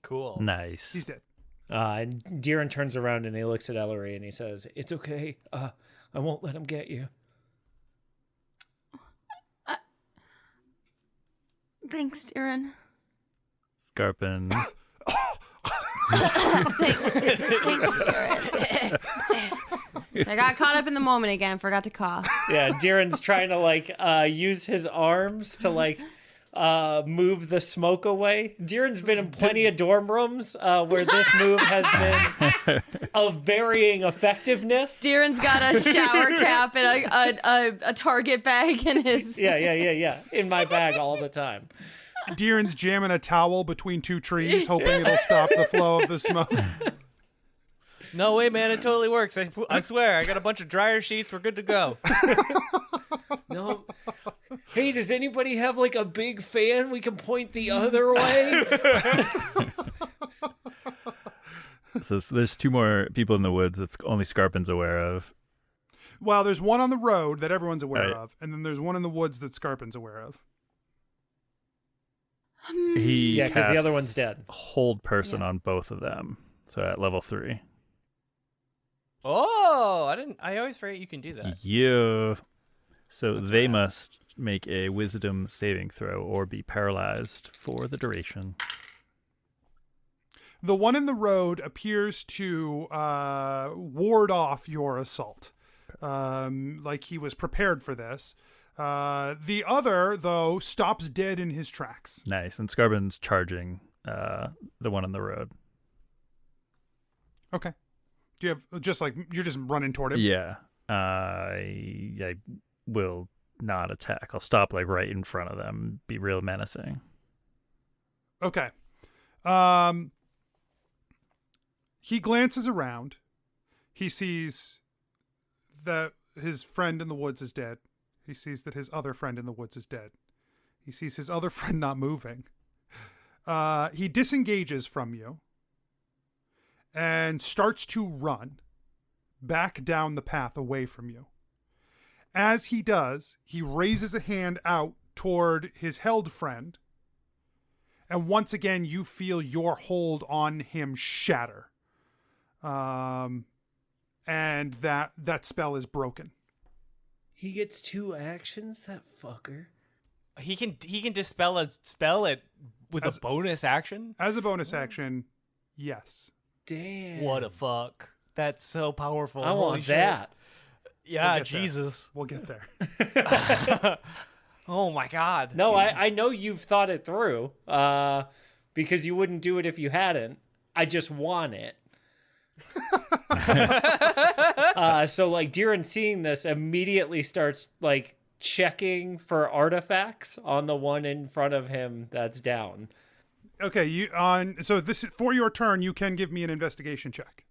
Cool. Nice. He's dead. And Deeran turns around and he looks at Ellori and he says, "It's okay. I won't let him get you." Thanks, Deeran. Skarpin. Thanks, Deeran. I got caught up in the moment again. Forgot to cough. Yeah, Deeran's trying to like use his arms to like move the smoke away. Deeran's been in plenty of dorm rooms where this move has been of varying effectiveness. Deeran's got a shower cap and a Target bag in his. Yeah. In my bag all the time. Deeran's jamming a towel between 2 trees, hoping it'll stop the flow of the smoke. No way, man! It totally works. I swear. I got a bunch of dryer sheets. We're good to go. No. Hey, does anybody have like a big fan we can point the other way? So there's 2 more people in the woods that's only Skarpin's aware of. Well, there's one on the road that everyone's aware Right. of, and then there's one in the woods that Skarpin's aware of. He Yeah, 'cause the other casts one's dead. Hold person on both of them. So at level 3. Oh, I always forget you can do that. Yeah. So That's they rad. must make a wisdom saving throw or be paralyzed for the duration. The one in the road appears to ward off your assault, like he was prepared for this. The other, though, stops dead in his tracks. Nice. And Skarbin's charging the one on the road. Okay. Do you have you're just running toward him? Yeah. I will not attack. I'll stop like right in front of them. Be real menacing. Okay. He glances around. He sees that his friend in the woods is dead. He sees that his other friend in the woods is dead. He sees his other friend not moving. He disengages from you and starts to run back down the path away from you. As he does, he raises a hand out toward his held friend. And once again, you feel your hold on him shatter. And that spell is broken. He gets 2 actions, that fucker. He can dispel a spell with a bonus action? As a bonus action, yes. Damn. What a fuck. That's so powerful. I Holy want shit. that. Yeah, We'll get Jesus. We'll get there. Oh my god. No, I know you've thought it through, because you wouldn't do it if you hadn't. I just want it. So like Deeran seeing this immediately starts like checking for artifacts on the one in front of him that's down. Okay, so this for your turn, you can give me an investigation check.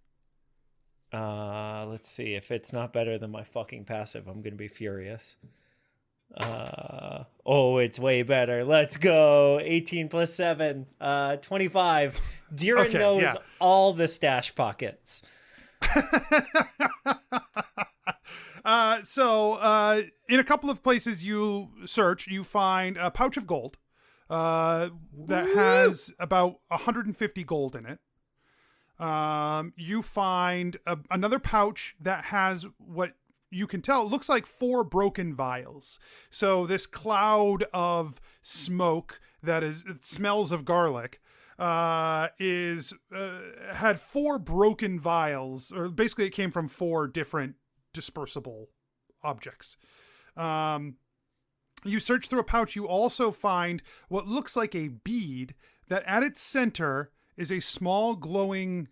Let's see. If it's not better than my fucking passive, I'm gonna be furious. It's way better. Let's go. 18 plus 7, 25. Deeran knows all the stash pockets. So in a couple of places you search, you find a pouch of gold that has about 150 gold in it. You find another pouch that has what you can tell looks like 4 broken vials. So this cloud of smoke it smells of garlic had 4 broken vials, or basically it came from 4 different dispersible objects. You search through a pouch, you also find what looks like a bead that at its center is a small glowing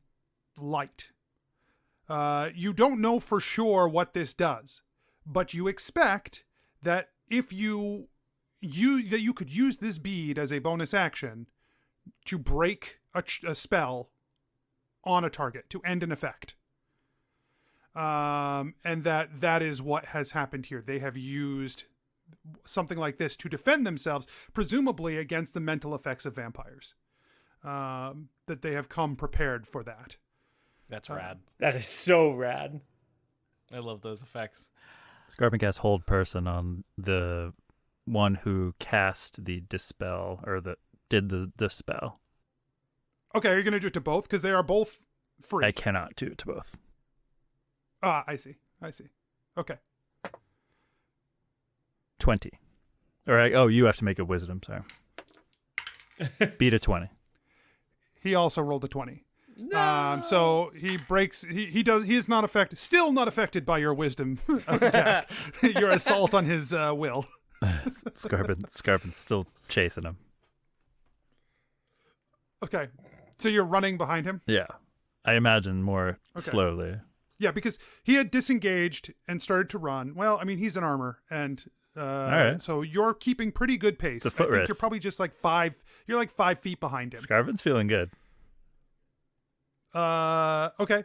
light. You don't know for sure what this does, but you expect that if you could use this bead as a bonus action to break a spell on a target, to end an effect. And that is what has happened here. They have used something like this to defend themselves, presumably against the mental effects of vampires. That they have come prepared for that. That's rad. That is so rad. I love those effects. Skarpin casts hold person on the one who cast the dispel, or did the spell. Okay, are you going to do it to both? Because they are both free. I cannot do it to both. I see. Okay. 20. You have to make a wisdom, sorry. Beat a 20. He also rolled a 20. No! So he breaks. He is not affected. Still not affected by your wisdom attack. Your assault on his will. Skarpin's still chasing him. Okay, so you're running behind him. Yeah, I imagine more slowly. Yeah, because he had disengaged and started to run. Well, I mean, he's in armor, and all right. So you're keeping pretty good pace. It's a foot race. You're probably just like 5. You're like 5 feet behind him. Skarpin's feeling good. Okay.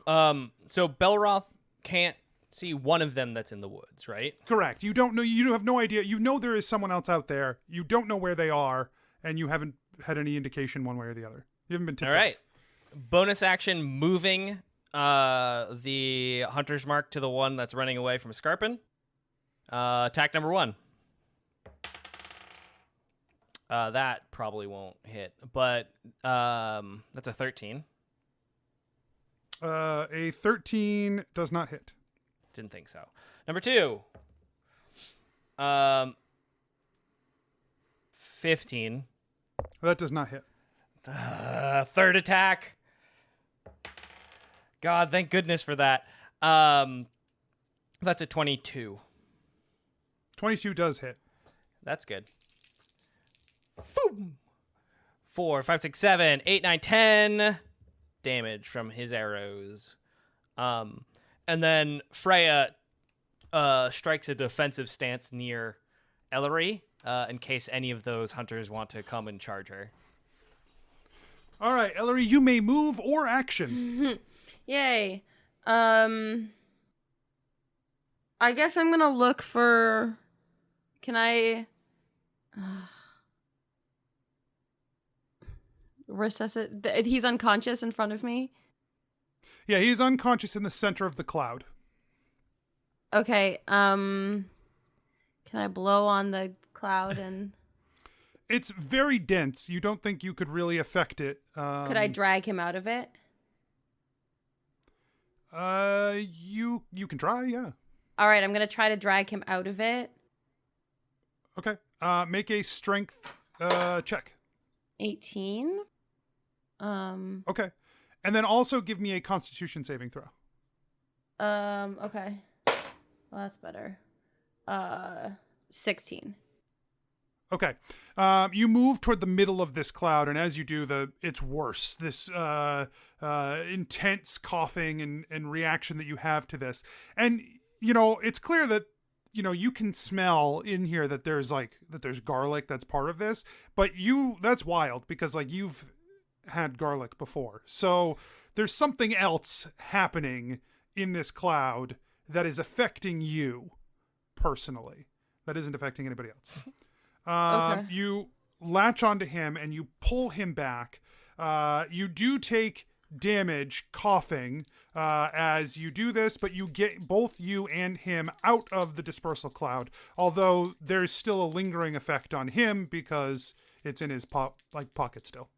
So Belroth can't see one of them that's in the woods, right? Correct. You don't know. You have no idea. You know there is someone else out there. You don't know where they are, and you haven't had any indication one way or the other. You haven't been tipped. All right. Bonus action, moving the hunter's mark to the one that's running away from Skarpin. Attack number 1. That probably won't hit, but that's a 13. A 13 does not hit. Didn't think so. Number 2. 15. That does not hit. Third attack. God, thank goodness for that. That's a 22. 22 does hit. That's good. Boom. 4, 5, 6, 7, 8, 9, 10 damage from his arrows. And then Freya strikes a defensive stance near Ellori in case any of those hunters want to come and charge her. All right, Ellori, you may move or action. Yay. I guess I'm gonna look for. Can I resuscitate? He's unconscious in front of me. Yeah, he's unconscious in the center of the cloud. Okay. Can I blow on the cloud and? It's very dense. You don't think you could really affect it. Could I drag him out of it? You can try, yeah. All right, I'm gonna try to drag him out of it. Okay. Make a strength check. 18. Okay. And then also give me a Constitution saving throw. Okay. Well, that's better. 16. Okay. You move toward the middle of this cloud, and as you do, it's worse. This intense coughing and reaction that you have to this. And, it's clear that, you can smell in here that there's garlic that's part of this, but that's wild because you've had garlic before. So there's something else happening in this cloud that is affecting you personally. That isn't affecting anybody else. Okay. You latch onto him and you pull him back. You do take damage coughing as you do this, but you get both you and him out of the dispersal cloud, although there's still a lingering effect on him because it's in his pocket still.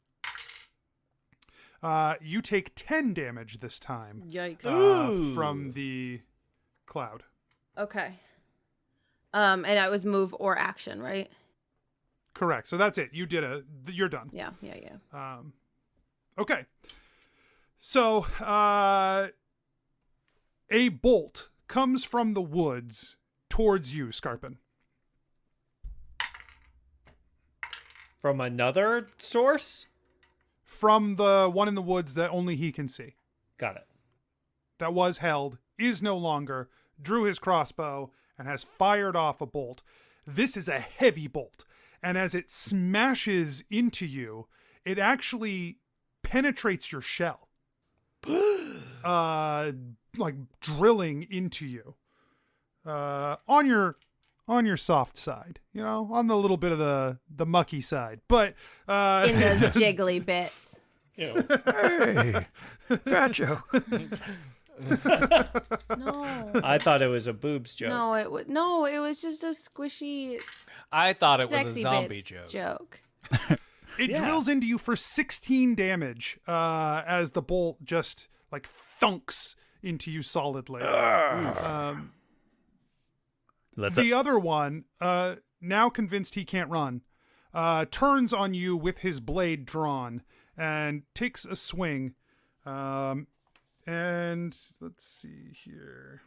You take 10 damage this time. Yikes. From the cloud. Okay. And that was move or action, right? Correct. So that's it. You're done. Yeah. Okay. So, a bolt comes from the woods towards you, Skarpin. From another source? From the one in the woods that only he can see. Got it. That was held, is no longer, drew his crossbow, and has fired off a bolt. This is a heavy bolt. And as it smashes into you, it actually penetrates your shell. Drilling into you. On your soft side, on the little bit of the mucky side. But in those jiggly bits. Hey, fat joke. No. I thought it was a boobs joke. No, it was just a squishy I thought it was a sexy zombie bits joke. It drills into you for 16 damage as the bolt just thunks into you solidly. The other one, now convinced he can't run, turns on you with his blade drawn and takes a swing. And let's see here.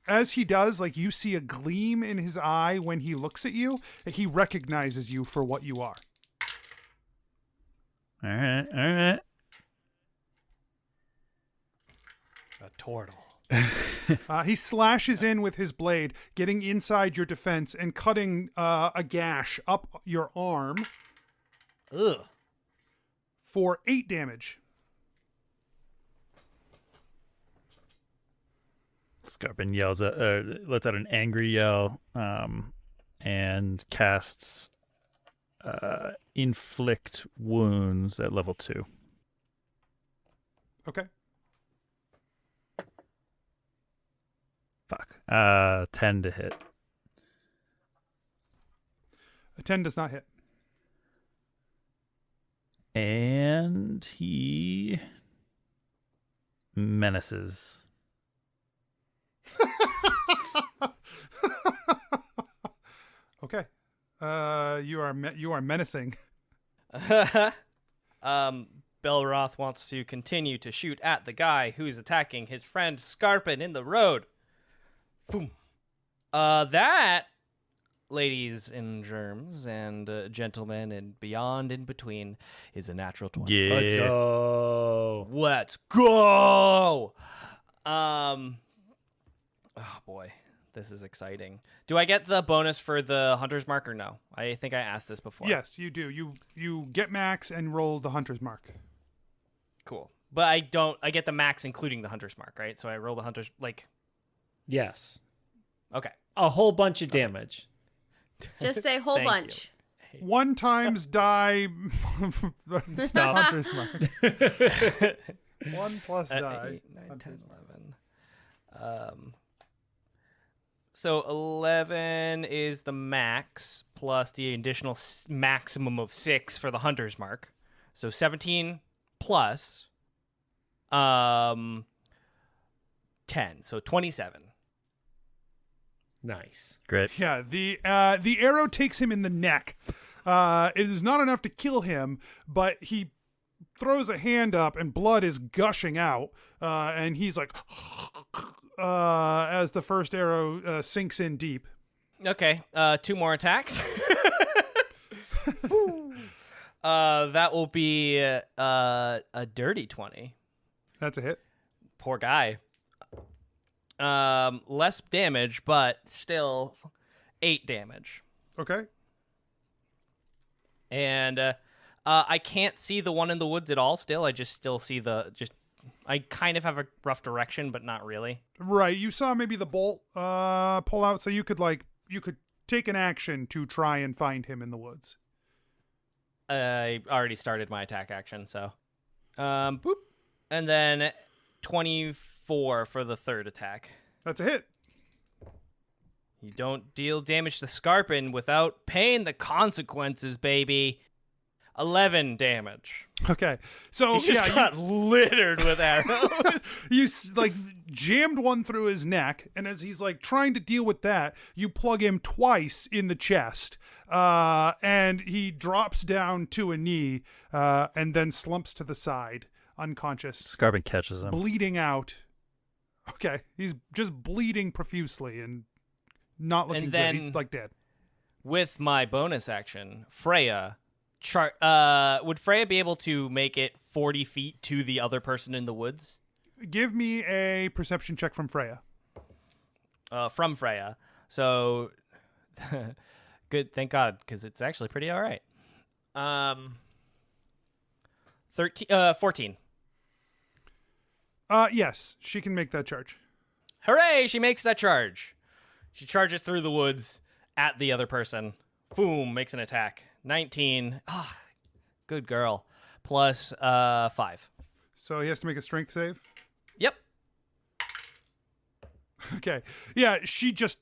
As he does, you see a gleam in his eye when he looks at you. He recognizes you for what you are. All right. A turtle. He slashes in with his blade, getting inside your defense and cutting a gash up your arm. Ugh. For 8 damage. Skarpin yells lets out an angry yell, and casts inflict wounds at level 2. Okay. Fuck. 10 to hit. A 10 does not hit. And he menaces. Okay. You are menacing. Belroth wants to continue to shoot at the guy who's attacking his friend Skarpin in the road. Boom. That, ladies and germs and gentlemen and beyond in between, is a natural 20. Yeah. Let's go. Let's go. Oh boy, this is exciting. Do I get the bonus for the hunter's mark or no? I think I asked this before. Yes, you do. You get max and roll the hunter's mark. Cool. But I don't. I get the max including the hunter's mark, right? So I roll the hunter's Yes. Okay. A whole bunch of damage. Just say whole Thank bunch. 1 times die. Stop. Hunter's mark. 1 plus die. 8, 9, 10, 11. So 11 is the max plus the additional maximum of 6 for the hunter's mark. So 17 plus 10. So 27. Nice. Great. Yeah, the arrow takes him in the neck. It is not enough to kill him, but he throws a hand up and blood is gushing out, and he's like, as the first arrow sinks in deep. Okay, 2 more attacks. That will be a dirty 20. That's a hit. Poor guy. Less damage, but still 8 damage. Okay. And I can't see the one in the woods at all still. I just still see I kind of have a rough direction, but not really. Right. You saw maybe the bolt pull out, so you could take an action to try and find him in the woods. I already started my attack action, so boop. And then 24 for the third attack. That's a hit. You don't deal damage to Skarpin without paying the consequences, baby. 11 damage. Okay. So He just got littered with arrows. you jammed one through his neck, and as he's trying to deal with that, you plug him twice in the chest, and he drops down to a knee, and then slumps to the side, unconscious, Skarpin catches him. bleeding out. Okay, he's just bleeding profusely and not looking And good. then- He's dead. With my bonus action, Freya, would Freya be able to make it 40 feet to the other person in the woods? Give me a perception check from Freya. From Freya. So, good. Thank God, because it's actually pretty all right. 14. Yes, she can make that charge. Hooray! She makes that charge. She charges through the woods at the other person. Boom! Makes an attack. 19. Ah, good girl. Plus 5. So he has to make a strength save. Yep. Okay. Yeah, she just,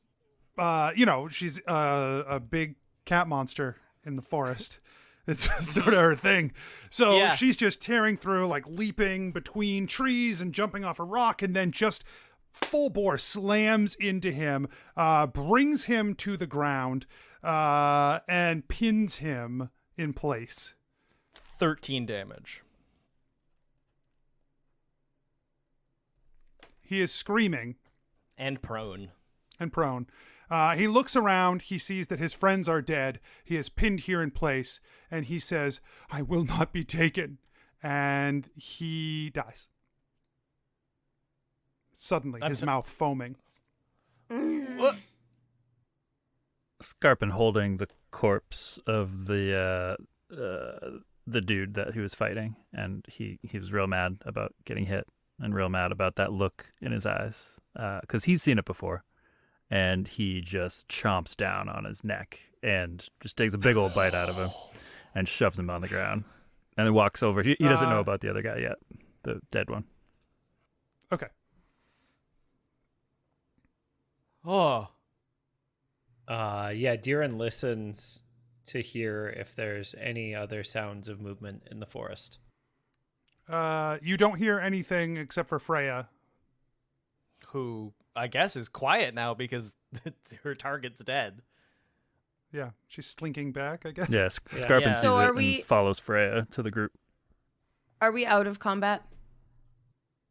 she's a big cat monster in the forest. It's sort of her thing. So Yeah. she's just tearing through, leaping between trees and jumping off a rock, and then just full bore slams into him, brings him to the ground, and pins him in place. 13 damage. He is screaming And prone. and prone. He looks around. He sees that his friends are dead. He is pinned here in place, and he says, "I will not be taken." And he dies. Suddenly, his mouth foaming. Skarpin holding the corpse of the dude that he was fighting, and he was real mad about getting hit and real mad about that look in his eyes, because he's seen it before, and he just chomps down on his neck and just takes a big old bite out of him and shoves him on the ground and then walks over. He doesn't know about the other guy yet, the dead one. Okay. Oh. Yeah, Deeran listens to hear if there's any other sounds of movement in the forest. You don't hear anything except for Freya. Who I guess is quiet now because her target's dead. Yeah, she's slinking back, I guess. Yeah, Skarpin Yeah. sees So it are and we- follows Freya to the group. Are we out of combat?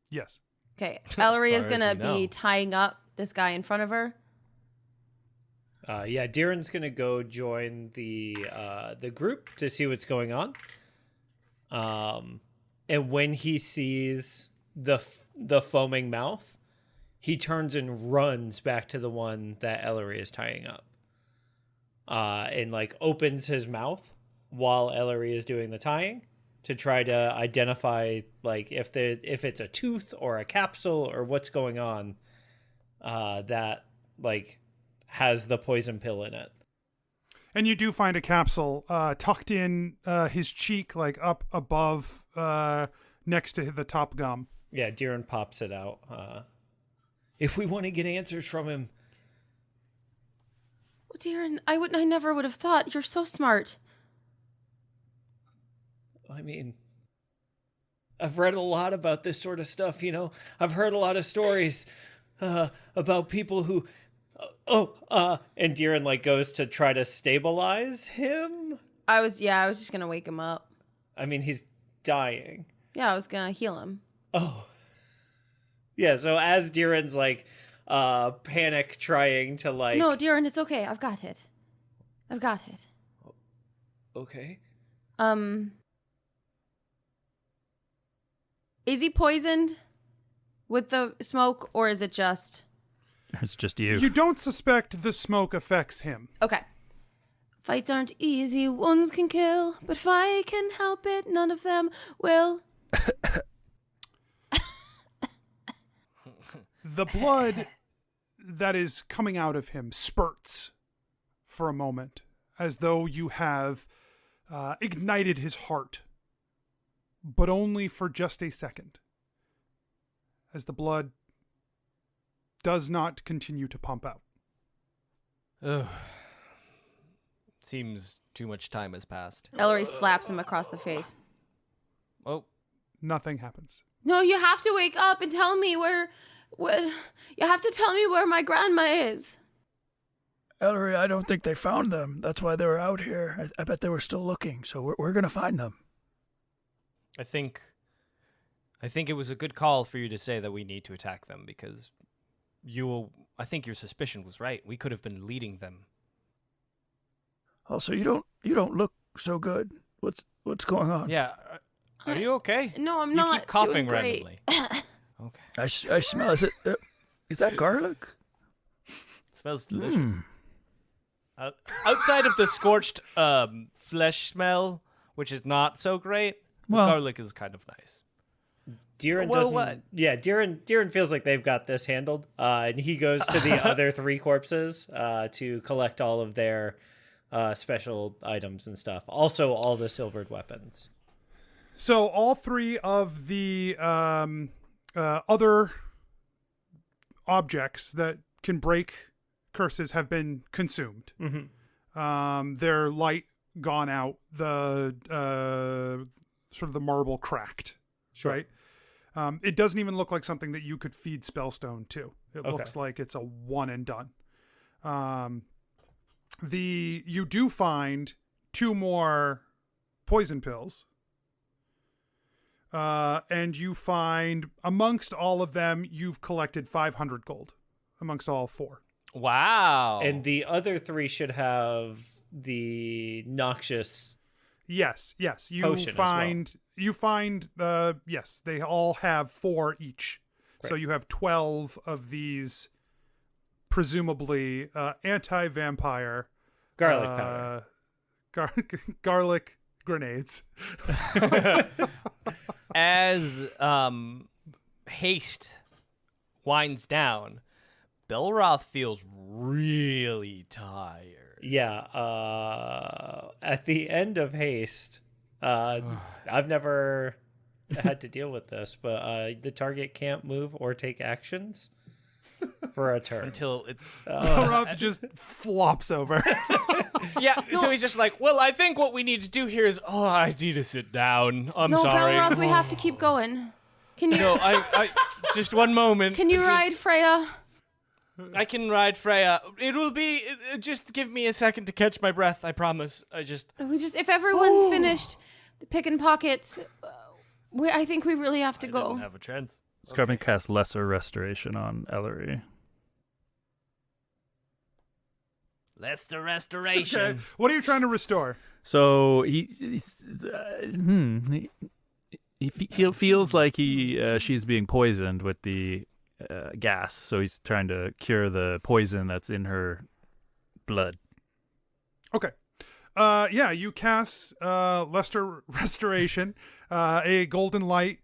Yes. Okay. Ellori is far as gonna you know. be tying up this guy in front of her. Yeah, Deeran's gonna go join the group to see what's going on. And when he sees the foaming mouth, he turns and runs back to the one that Ellori is tying up. And like opens his mouth while Ellori is doing the tying to try to identify like if it's a tooth or a capsule or what's going on that like has the poison pill in it. And you do find a capsule tucked in his cheek, like up above, next to the top gum. Yeah, Deeran pops it out. If we want to get answers from him. Oh, Deeran, I never would have thought. You're so smart. I mean, I've read a lot about this sort of stuff, you know. I've heard a lot of stories about people who... and Deeran like goes to try to stabilize him. I was just gonna wake him up. I mean, he's dying. Yeah, I was gonna heal him. Oh. Yeah, so as Deeran's like panic trying to like... No, Deeran, it's okay. I've got it. Okay. Is he poisoned with the smoke, or is it just... It's just you. You don't suspect the smoke affects him. Okay. Fights aren't easy, wounds can kill, but if I can help it, none of them will. The blood that is coming out of him spurts for a moment, as though you have ignited his heart, but only for just a second, as the blood does not continue to pump out. Ugh. Seems too much time has passed. Ellori slaps him across the face. Oh, Nothing happens. No, you have to wake up and tell me where you have to tell me where my grandma is. Ellori, I don't think they found them. That's why they were out here. I bet they were still looking, so we're going to find them. I think it was a good call for you to say that we need to attack them because I think your suspicion was right. We could have been leading them. Also, you don't look so good. What's going on? Yeah. Are you okay? No, I'm you not. You keep coughing doing great. randomly. Okay. I smell. Is that garlic? It smells delicious. Outside of the scorched flesh smell, which is not so great, the garlic is kind of nice. Deeran doesn't. Yeah, Deeran feels like they've got this handled, and he goes to the other three corpses to collect all of their special items and stuff. Also, all the silvered weapons. So all three of the other objects that can break curses have been consumed. Mm-hmm. Their light gone out. The sort of the marble cracked. Sure. Right. It doesn't even look like something that you could feed Spellstone to. It looks like it's a one and done. You do find 2 more poison pills. And you find amongst all of them, you've collected 500 gold amongst all 4. Wow. And the other 3 should have the noxious. Yes. You find, yes, they all have 4 each. Great. So you have 12 of these, presumably anti-vampire garlic powder, garlic grenades. As haste winds down, Belroth feels really tired. Yeah. At the end of haste, I've never had to deal with this, but the target can't move or take actions for a turn until it's Belroth just flops over. Yeah, so he's just like, well, I think what we need to do here is, I need to sit down. I'm sorry. No, Belroth, we have to keep going. Can you? No, I just one moment. Can you ride Freya? I can ride Freya. It will be, just give me a second to catch my breath, I promise. If everyone's finished picking pockets, I think we really have to I go. didn't have a chance. Skarpin casts Lesser Restoration on Ellori. Lesser restoration. Okay. What are you trying to restore? So he feels like she's being poisoned with the gas. So he's trying to cure the poison that's in her blood. Okay. Yeah, you cast Lesser Restoration. A golden light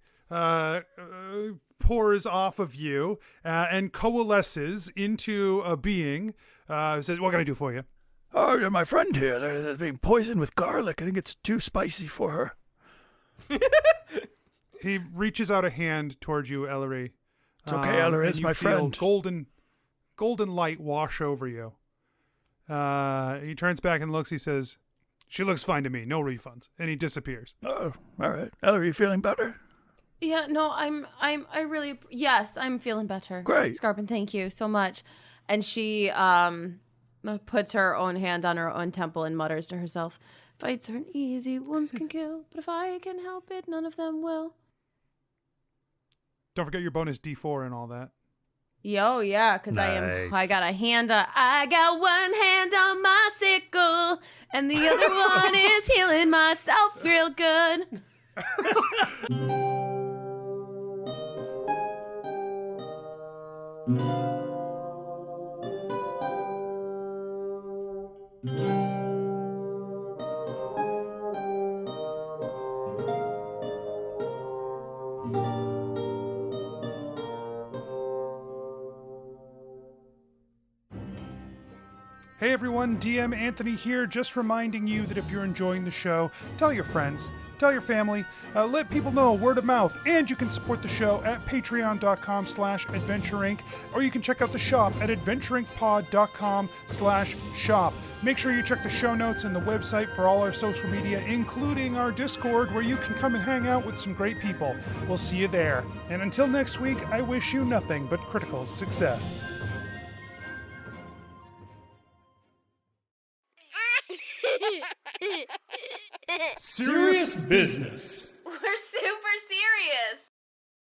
pours off of you and coalesces into a being. Says, "What can I do for you?" Oh, my friend here, they're being poisoned with garlic. I think it's too spicy for her. He reaches out a hand towards you, Ellori. It's okay, Ellori, and it's you my feel friend. golden light wash over you. He turns back and looks. He says, "She looks fine to me. No refunds." And he disappears. Oh, all right. Ellori, you feeling better? Yeah, no, yes, I'm feeling better. Great. Skarpin, thank you so much. And she puts her own hand on her own temple and mutters to herself, "Fights aren't easy, wounds can kill, but if I can help it, none of them will." Don't forget your bonus D4 and all that. Yo, yeah, because Nice. I got one hand on my sickle, and the other one is healing myself real good. Hey everyone, DM Anthony here, just reminding you that if you're enjoying the show, tell your friends, tell your family, let people know, word of mouth, and you can support the show at patreon.com/adventureinc, or you can check out the shop at adventureincpod.com/shop. Make sure you check the show notes and the website for all our social media, including our Discord, where you can come and hang out with some great people. We'll see you there. And until next week, I wish you nothing but critical success. Serious business.